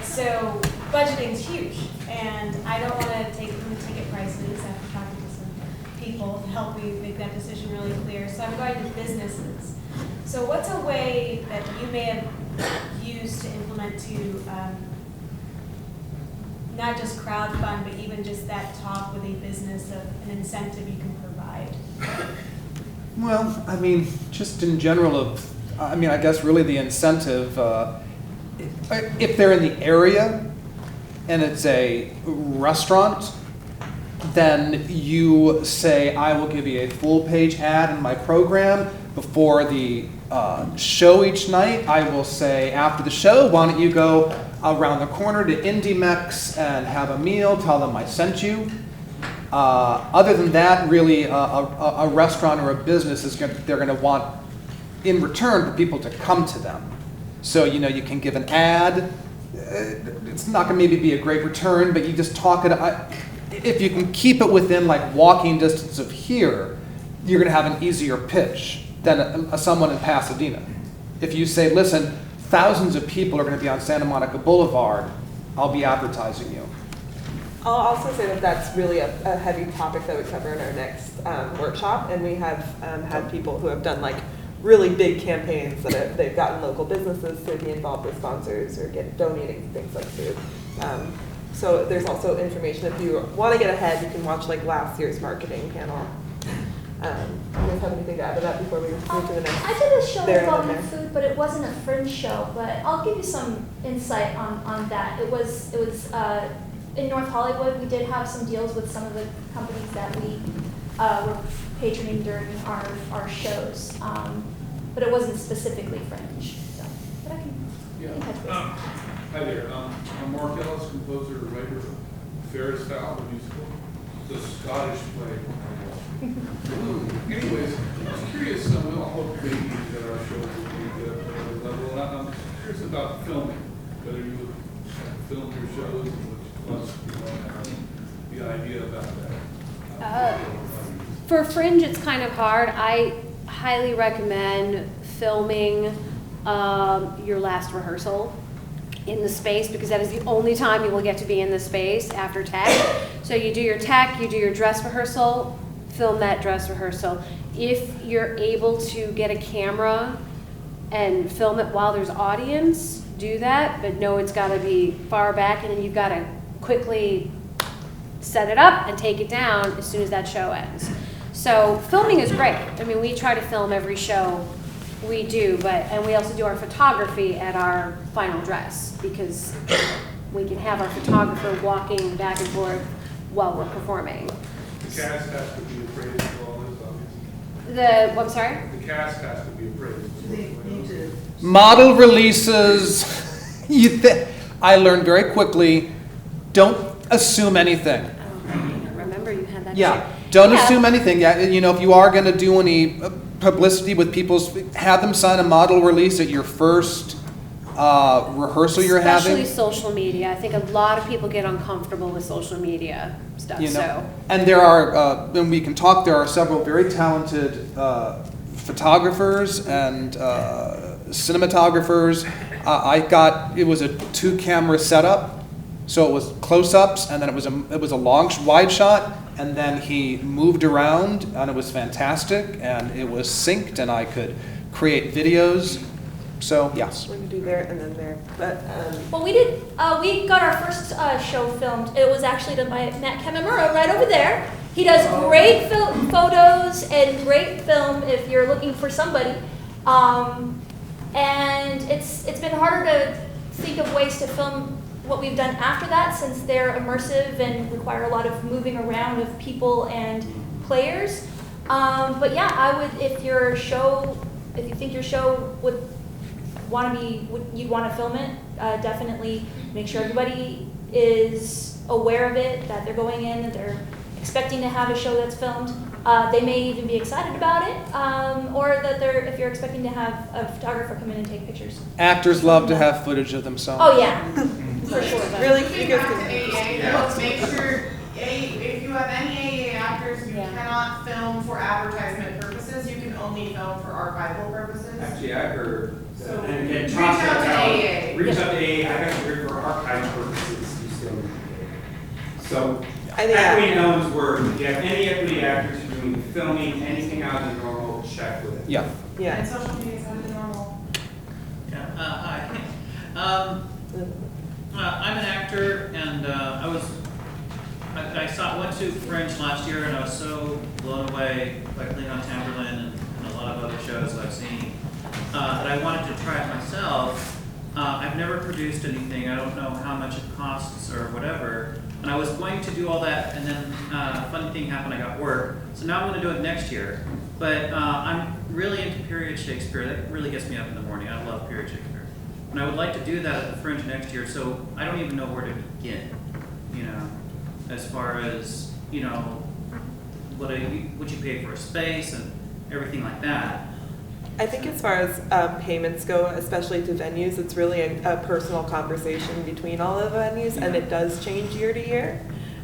So budgeting's huge, and I don't want to take from the ticket prices after talking to some people to help me make that decision really clear. So I'm going to businesses. So what's a way that you may have used to implement to not just crowdfund, but even just that talk with a business of an incentive you can provide? Well, I mean, just in general I guess really the incentive, if they're in the area and it's a restaurant, then you say, I will give you a full page ad in my program before the show each night. I will say, after the show, why don't you go around the corner to IndieMex and have a meal, tell them I sent you. Other than that, really, a restaurant or a business they're going to want in return for people to come to them. So you can give an ad. It's not going to maybe be a great return, but you just talk it. If you can keep it within walking distance of here, you're going to have an easier pitch than someone in Pasadena. If you say, listen, thousands of people are going to be on Santa Monica Boulevard, I'll be advertising you. I'll also say that that's really a heavy topic that we cover in our next workshop, and we have had people who have done really big campaigns that they've gotten local businesses to be involved with sponsors or donating things like food. So there's also information if you want to get ahead, you can watch last year's marketing panel. Do you guys have anything to add to that before we move to the next? I did a show involving food, but it wasn't a Fringe show. But I'll give you some insight on that. It was in North Hollywood. We did have some deals with some of the companies that we were patroning during our shows, but it wasn't specifically Fringe. So, but I can touch base. Hi there. I'm Mark Ellis, composer and writer of Ferris Fowl, the musical. It's a Scottish play. Anyways, I was curious, we all hope maybe that our show will be at a level. I'm curious about filming, whether you film your shows and which plus the idea about that? For Fringe, it's kind of hard. I highly recommend filming your last rehearsal in the space, because that is the only time you will get to be in the space after tech. So you do your tech, you do your dress rehearsal, film that dress rehearsal. If you're able to get a camera and film it while there's audience, do that, but no, it's gotta be far back, and then you've gotta quickly set it up and take it down as soon as that show ends. So filming is great. I mean, we try to film every show we do, and we also do our photography at our final dress, because we can have our photographer walking back and forth while we're performing. The cast has to be appraised of all this, obviously. I'm sorry? The cast has to be appraised. Model releases, I learned very quickly, don't assume anything. Remember you had that Yeah, issue. don't assume anything. Yeah, you know, if you are going to do any publicity with people's, have them sign a model release at your first rehearsal you're having. Especially social media. I think a lot of people get uncomfortable with social media stuff. You know, so. and there are, and we can talk, there are several very talented photographers and cinematographers. It was a 2-camera setup, so it was close-ups, and then it was a long wide shot, and then he moved around, and it was fantastic, and it was synced, and I could create videos. So yes. We're gonna do there and then there, but Well, we got our first show filmed. It was actually done by Matt Kamimura right over there. He does great photos and great film if you're looking for somebody. And it's been harder to think of ways to film what we've done after that, since they're immersive and require a lot of moving around of people and players. But yeah, I would, if you think your show would you'd want to film it, definitely make sure everybody is aware of it, that they're going in, that they're expecting to have a show that's filmed. They may even be excited about it, or that if you're expecting to have a photographer come in and take pictures. Actors love to have footage of themselves. Oh yeah, for sure. Really, You can have AAA, make sure, if you have any AAA actors, you cannot film for advertisement purposes, you can only film for archival purposes. Actually, I heard, So, and reach talk out to about, AA. reach out to AA, I have heard for archive purposes, you still need AA. So, I think equity in Ellen's word, if you have any equity actors who are doing filming, anything out of the normal, check with it. Yeah. yeah. And social media is out of the normal. Yeah, hi. I'm an actor, and I went to Fringe last year, and I was so blown away by Clean on Tamberlin and a lot of other shows I've seen that I wanted to try it myself. I've never produced anything. I don't know how much it costs or whatever. And I was going to do all that, and then a funny thing happened. I got work, so now I'm going to do it next year. But I'm really into period Shakespeare. That really gets me up in the morning. I love period Shakespeare. And I would like to do that at the Fringe next year, so I don't even know where to begin, you know, as far as, you know, what you pay for a space and everything like that. I think as far as payments go, especially to venues, it's really a personal conversation between all of the venues, and it does change year to year.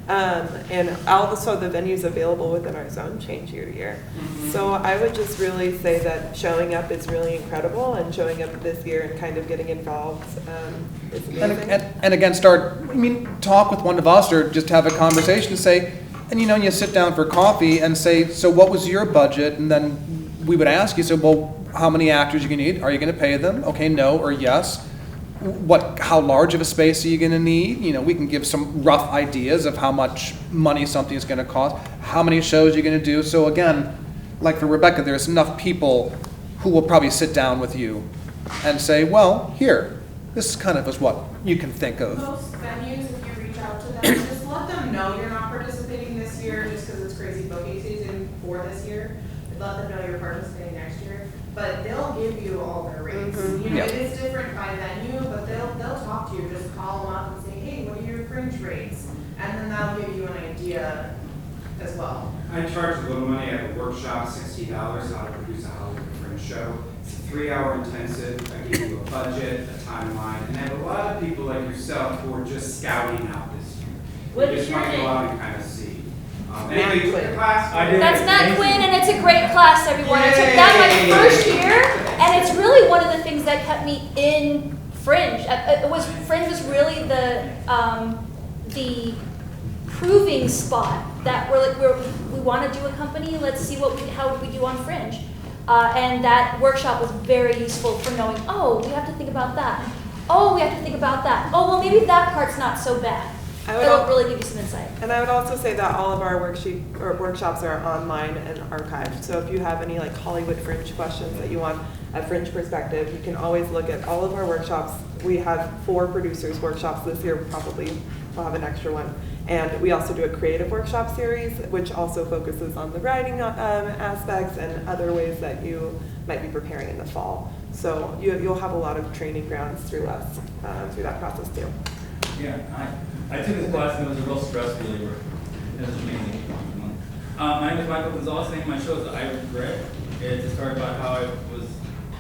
And also the venues available within our zone change year to year. Mm-hmm. So I would just really say that showing up is really incredible, and showing up this year and kind of getting involved is amazing. And again, talk with one of us, or just have a conversation and say, and you sit down for coffee and say, so what was your budget? And then we would ask you, so well, how many actors you need? Are you going to pay them? Okay, no or yes. How large of a space are you going to need? We can give some rough ideas of how much money something is going to cost. How many shows you're going to do? So again, like for Rebecca, there's enough people who will probably sit down with you and say, well, here, this is kind of what you can think of. Most venues, if you reach out to them, just let them know you're not participating this year just because it's crazy booking season for this year. Let them know you're participating next year. But they'll give you all their rates. Mm-hmm. It is different by venue, but they'll talk to you. Just call them up and say, hey, what are your Fringe rates? And then that'll give you an idea as well. I charge a little money at a workshop, $60, how to produce a Hollywood Fringe show. It's a 3-hour intensive. I give you a budget, a timeline, and I have a lot of people like yourself who are just scouting out this year. What You is just your want to go name? out and kind of see. Anybody took the class? I did. That's Matt Amazing. Quinn, and it's a great class, everyone. I took that my first year, and it's really one of the things that kept me in Fringe. Fringe was really the proving spot that we want to do a company. Let's see how we do on Fringe, and that workshop was very useful for knowing. Oh, we have to think about that. Oh, we have to think about that. Oh, well, maybe that part's not so bad. It'll really give you some insight. And I would also say that all of our workshops are online and archived. So if you have any like Hollywood Fringe questions that you want a Fringe perspective, you can always look at all of our workshops. We have 4 producers workshops this year. Probably we'll have an extra one. And we also do a creative workshop series, which also focuses on the writing aspects and other ways that you might be preparing in the fall. So you'll have a lot of training grounds through us, through that process too. Yeah, I took this class and it was a real stress reliever. It was amazing. My name is Michael Gonzalez. The name of my show is I Regret. It's a story about how I was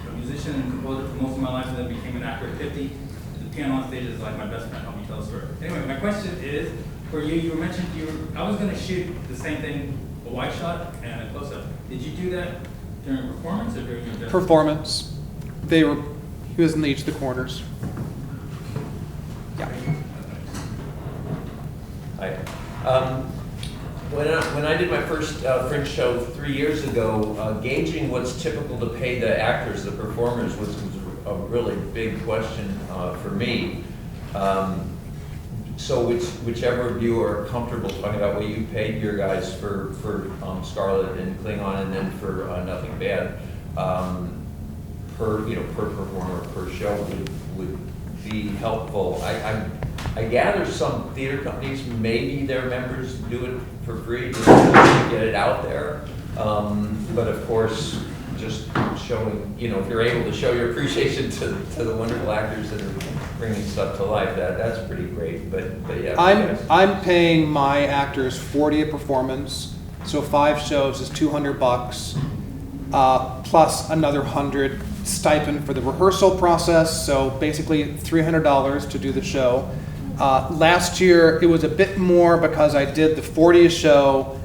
a musician and composer for most of my life and then became an actor at 50. The piano on stage is like my best friend. Help me tell a story. Anyway, my question is, for you mentioned I was going to shoot the same thing, a wide shot and a close-up. Did you do that during a performance or during your Performance. He was in each of the corners. Yeah. Hi. When I did my first Fringe show 3 years ago, gauging what's typical to pay the actors, the performers, was a really big question for me. So whichever of you are comfortable talking about what you paid your guys for Scarlet and Klingon, and then for Nothing Bad, per performer, per show would be helpful. I gather some theater companies, maybe their members do it for free just to get it out there. But of course, just showing, if you're able to show your appreciation to the wonderful actors that are bringing stuff to life, that's pretty great. But yeah. I'm paying my actors $40 a performance, so 5 shows is $200, plus another $100 stipend for the rehearsal process, so basically $300 to do the show. Last year it was a bit more because I did the 40th show,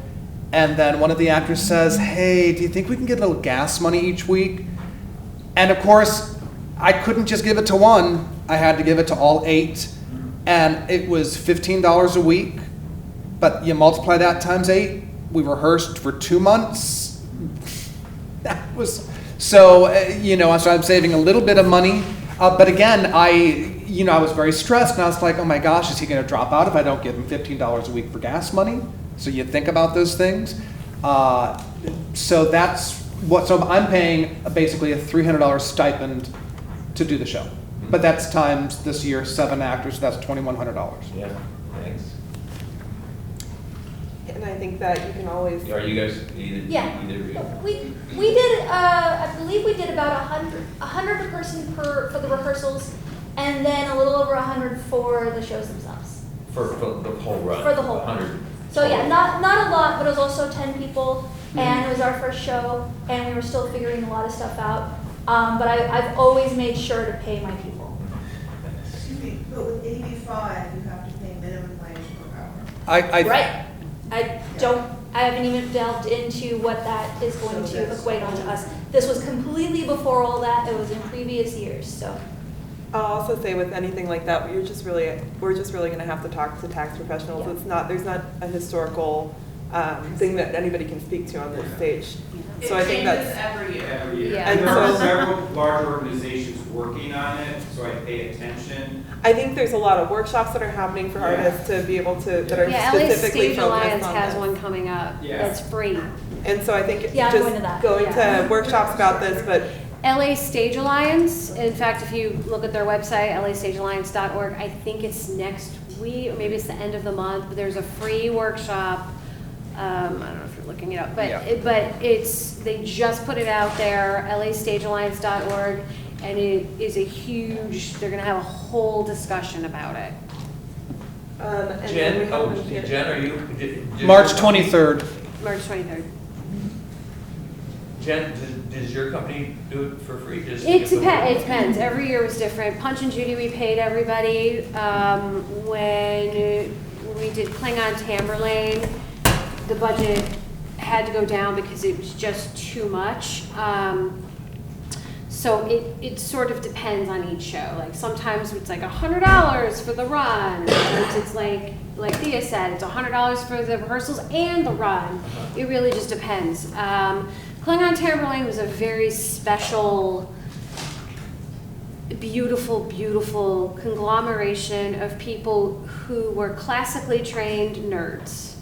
and then one of the actors says, hey, do you think we can get a little gas money each week? And of course, I couldn't just give it to one, I had to give it to all 8, and it was $15 a week, but you multiply that times 8, we rehearsed for 2 months. That was, so I'm saving a little bit of money, but again, I was very stressed, and I was like, oh my gosh, is he going to drop out if I don't give him $15 a week for gas money? So you think about those things. So I'm paying basically a $300 stipend to do the show. But that's times this year 7 actors, so that's $2,100. Yeah, thanks. And I think that you can always. Are you guys Yeah. either of you? We did. I believe we did about 100 per person for the rehearsals, and then a little over 100 for the shows themselves. For the whole run. For the whole 100. So yeah, not a lot, but it was also 10 people, and it was our first show, and we were still figuring a lot of stuff out. But I've always made sure to pay my people. Excuse me, but with 85, you have to pay minimum wage per hour. Right. I haven't even delved into what that is going to equate onto us. This was completely before all that. It was in previous years, so. I'll also say with anything like that, we're just really going to have to talk to tax professionals. Yeah. There's not a historical thing that anybody can speak to on this stage. It So I think changes that's every year. Every year. Yeah. And there are So- several large organizations working on it, so I pay attention. I think there's a lot of workshops that are happening for artists to be able to that are Yeah, LA specifically Stage focused Alliance on has this. one coming up Yeah. that's free. And so I think Yeah, I'm just going to that. going Yeah. to workshops about this, but LA Stage Alliance, in fact, if you look at their website, lastagealliance.org, I think it's next week, or maybe it's the end of the month, but there's a free workshop. I don't know if you're looking it up, but they just put it out there, lastagealliance.org, and it is a huge, they're gonna have a whole discussion about it. and Jen, then we have Jen, are you? March 23rd. March 23rd. Jen, does your company do it for free? Just It depends. Every year was different. Punch and Judy, we paid everybody. When we we did Klingon Tamberlane, the budget had to go down because it was just too much. So it sort of depends on each show. Like sometimes it's like $100 for the run. It's like Thea said, it's $100 for the rehearsals and the run. It really just depends. Klingon Tamberlane was a very special, beautiful, beautiful conglomeration of people who were classically trained nerds.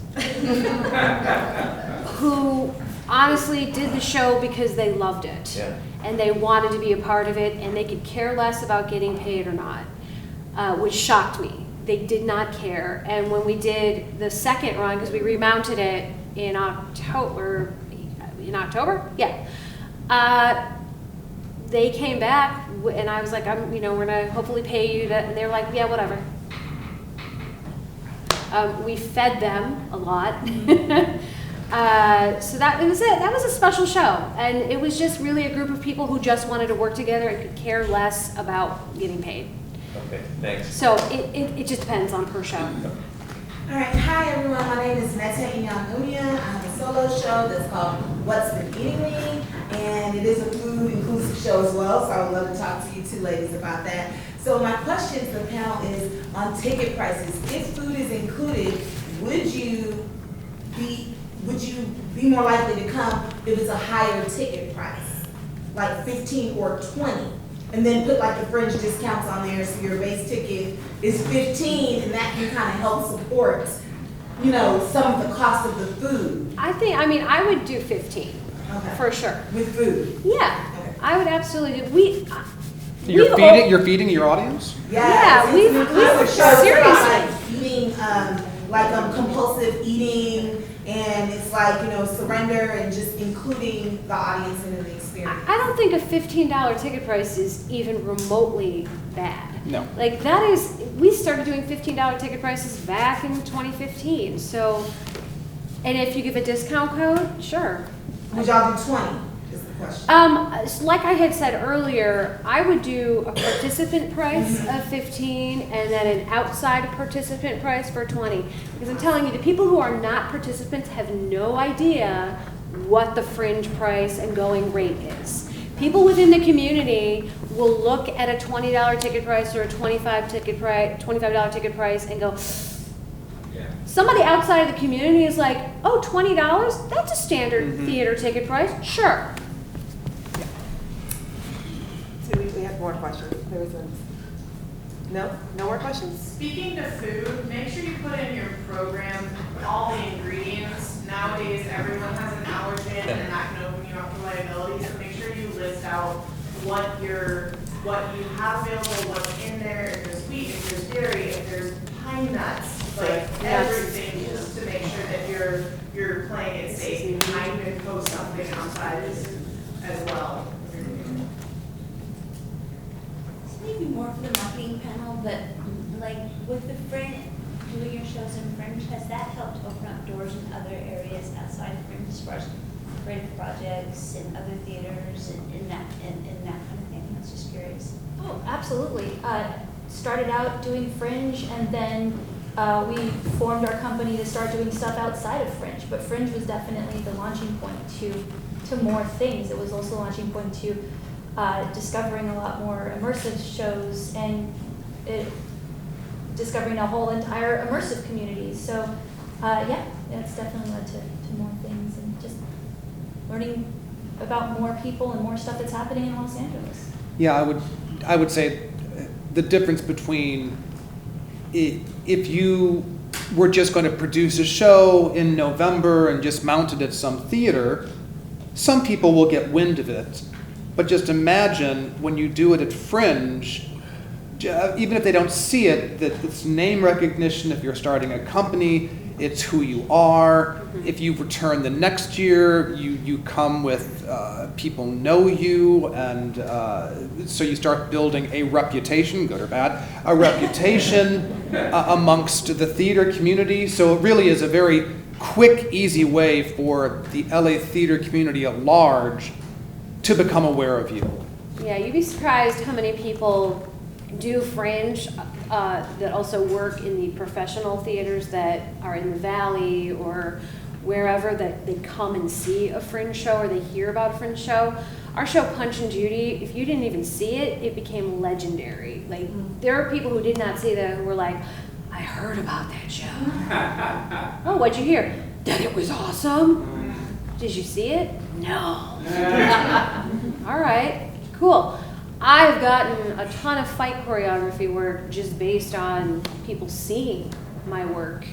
Who honestly did the show because they loved it. Yeah. And they wanted to be a part of it, and they could care less about getting paid or not, which shocked me. They did not care. And when we did the second run, because we remounted it in October, yeah. They came back, and I was like, we're gonna hopefully pay you to, and they were like, yeah, whatever. We fed them a lot. So that was it. That was a special show. And it was just really a group of people who just wanted to work together and could care less about getting paid. Okay, thanks. So it just depends on per show. All right, hi everyone, my name is Mete Inyanunia. I have a solo show that's called What's Been Eating Me, and it is a food inclusive show as well, so I would love to talk to you two ladies about that. So my question to the panel is on ticket prices. If food is included, would you be more likely to come if it's a higher ticket price, like 15 or 20? And then put like the Fringe discounts on there, so your base ticket is 15, and that can kind of help support, some of the cost of the food. I would do 15, for sure. With food? Yeah, okay. I would absolutely do. You're feeding your audience? Yeah, we've seriously. Eating, compulsive eating, and it's like, surrender and just including the audience in the experience. I don't think a $15 ticket price is even remotely bad. No. We started doing $15 ticket prices back in 2015. So, and if you give a discount code, sure. Would y'all do 20? Is the question. Like I had said earlier, I would do a participant price of 15 and then an outside participant price for 20. Because I'm telling you, the people who are not participants have no idea what the Fringe price and going rate is. People within the community will look at a $20 ticket price or a $25 ticket price and go, somebody outside of the community is like, oh, $20? That's a standard theater ticket price. Sure. So we have more questions. There was no more questions? Speaking to food, make sure you put in your program all the ingredients. Nowadays, everyone has an allergen, and that can open you up to liability. So make sure you list out what you have available, what's in there, if there's wheat, if there's dairy, if there's pine nuts, everything, just to make sure that you're playing it safe. You might even post something outside as well. This may be more for the marketing panel, but with the Fringe, doing your shows in Fringe, has that helped open up doors in other areas outside of Fringe as far as creative projects and other theaters and that kind of thing? I was just curious. Oh, absolutely. Started out doing Fringe, and then we formed our company to start doing stuff outside of Fringe. But Fringe was definitely the launching point to more things. It was also a launching point to discovering a lot more immersive shows and discovering a whole entire immersive community. So it's definitely led to more things and just learning about more people and more stuff that's happening in Los Angeles. Yeah, I would say the difference between if you were just going to produce a show in November and just mount it at some theater, some people will get wind of it. But just imagine when you do it at Fringe, even if they don't see it, that it's name recognition. If you're starting a company, it's who you are. If you return the next year, you come with people know you, and so you start building a reputation, good or bad, a reputation amongst the theater community. So it really is a very quick, easy way for the LA theater community at large to become aware of you. Yeah, you'd be surprised how many people do Fringe that also work in the professional theaters that are in the Valley or wherever that they come and see a Fringe show or they hear about a Fringe show. Our show Punch and Judy, if you didn't even see it, it became legendary. Like there are people who did not see that who were like, I heard about that show. Oh, what'd you hear? That it was awesome. Did you see it? No. All right, cool. I've gotten a ton of fight choreography work just based on people seeing my work.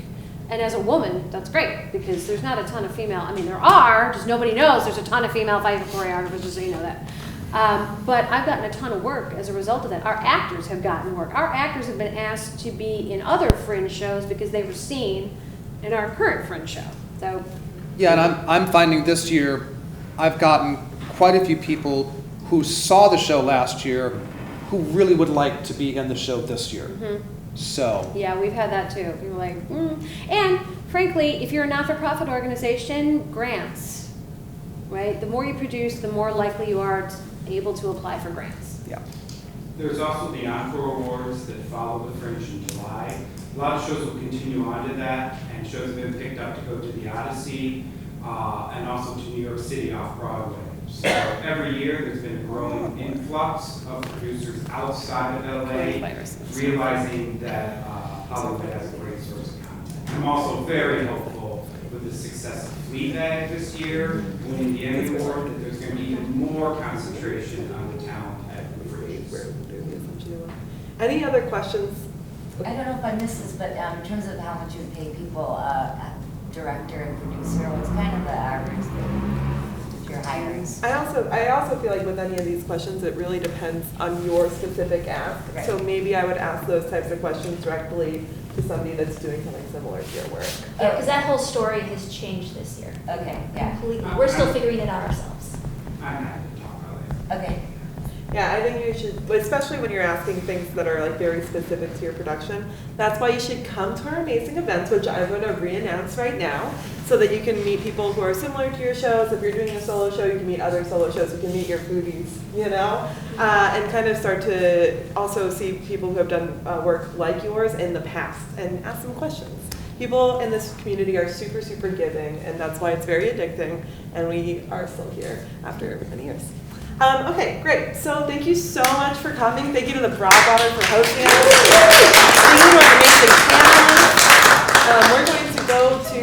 And as a woman, that's great because there's not a ton of female, I mean there are, just nobody knows there's a ton of female fight choreographers, just so you know that. But I've gotten a ton of work as a result of that. Our actors have gotten work. Our actors have been asked to be in other Fringe shows because they were seen in our current Fringe show. So. Yeah, and I'm finding this year, I've gotten quite a few people who saw the show last year who really would like to be in the show this year. Mm-hmm. So. Yeah, we've had that too. People are like, And frankly, if you're a not-for-profit organization, grants, right? The more you produce, the more likely you are able to apply for grants. Yeah. There's also the Encore Awards that follow the Fringe in July. A lot of shows will continue on to that, and shows have been picked up to go to the Odyssey and also to New York City off-Broadway. So every year there's been a growing influx of producers outside of LA, realizing that Hollywood has a great source of content. I'm also very hopeful with the success of Fleabag this year, winning the Emmy Award, that there's going to be even more concentration on the talent at the Fringe. Any other questions? I don't know if I missed this, but in terms of how much you pay people, director and producer, what's kind of the average that you're hiring? I also feel like with any of these questions, it really depends on your specific ask. Okay. So maybe I would ask those types of questions directly to somebody that's doing something similar to your work. Yeah, because that whole story has changed this year. Okay, yeah. Completely. We're still figuring it out ourselves. I'm happy to talk about it. Okay. Yeah, I think you should, especially when you're asking things that are like very specific to your production, that's why you should come to our amazing events, which I'm going to re-announce right now, so that you can meet people who are similar to your shows. If you're doing a solo show, you can meet other solo shows, you can meet your foodies, you know, and kind of start to also see people who have done work like yours in the past and ask them questions. People in this community are super, super giving, and that's why it's very addicting, and we are still here after many years. Okay, great. So thank you so much for coming. Thank you to the Broadwater for hosting us. Thank you to our amazing panelists. We're going to go to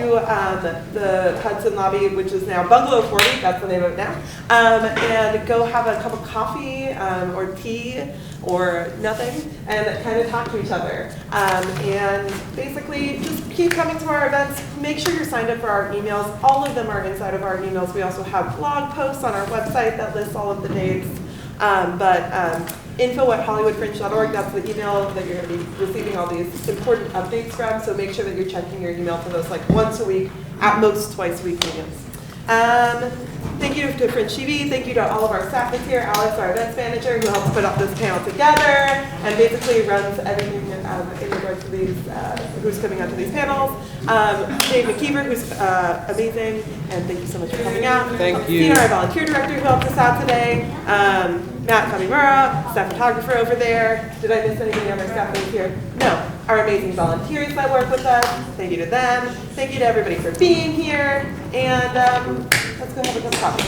the Hudson lobby, which is now Bungalow 40, that's the name of it now, and go have a cup of coffee or tea or nothing and kind of talk to each other. And basically just keep coming to our events. Make sure you're signed up for our emails. All of them are inside of our emails. We also have blog posts on our website that lists all of the dates. Info@hollywoodfringe.org, that's the email that you're going to be receiving all these important updates from, so make sure that you're checking your email for those like once a week, at most twice a week meetings. Thank you to Fringe TV, thank you to all of our staff that's here, Alex, our events manager, who helps put up this panel together, and basically runs everything in regards to these, who's coming out to these panels. Dave McKeever, who's amazing, and thank you so much for coming out. Thank you. Tina, our volunteer director, who helped us out today. Matt Kamimura, staff photographer over there. Did I miss anybody on our staff that's here? No. Our amazing volunteers that work with us. Thank you to them. Thank you to everybody for being here. And let's go have a cup of coffee.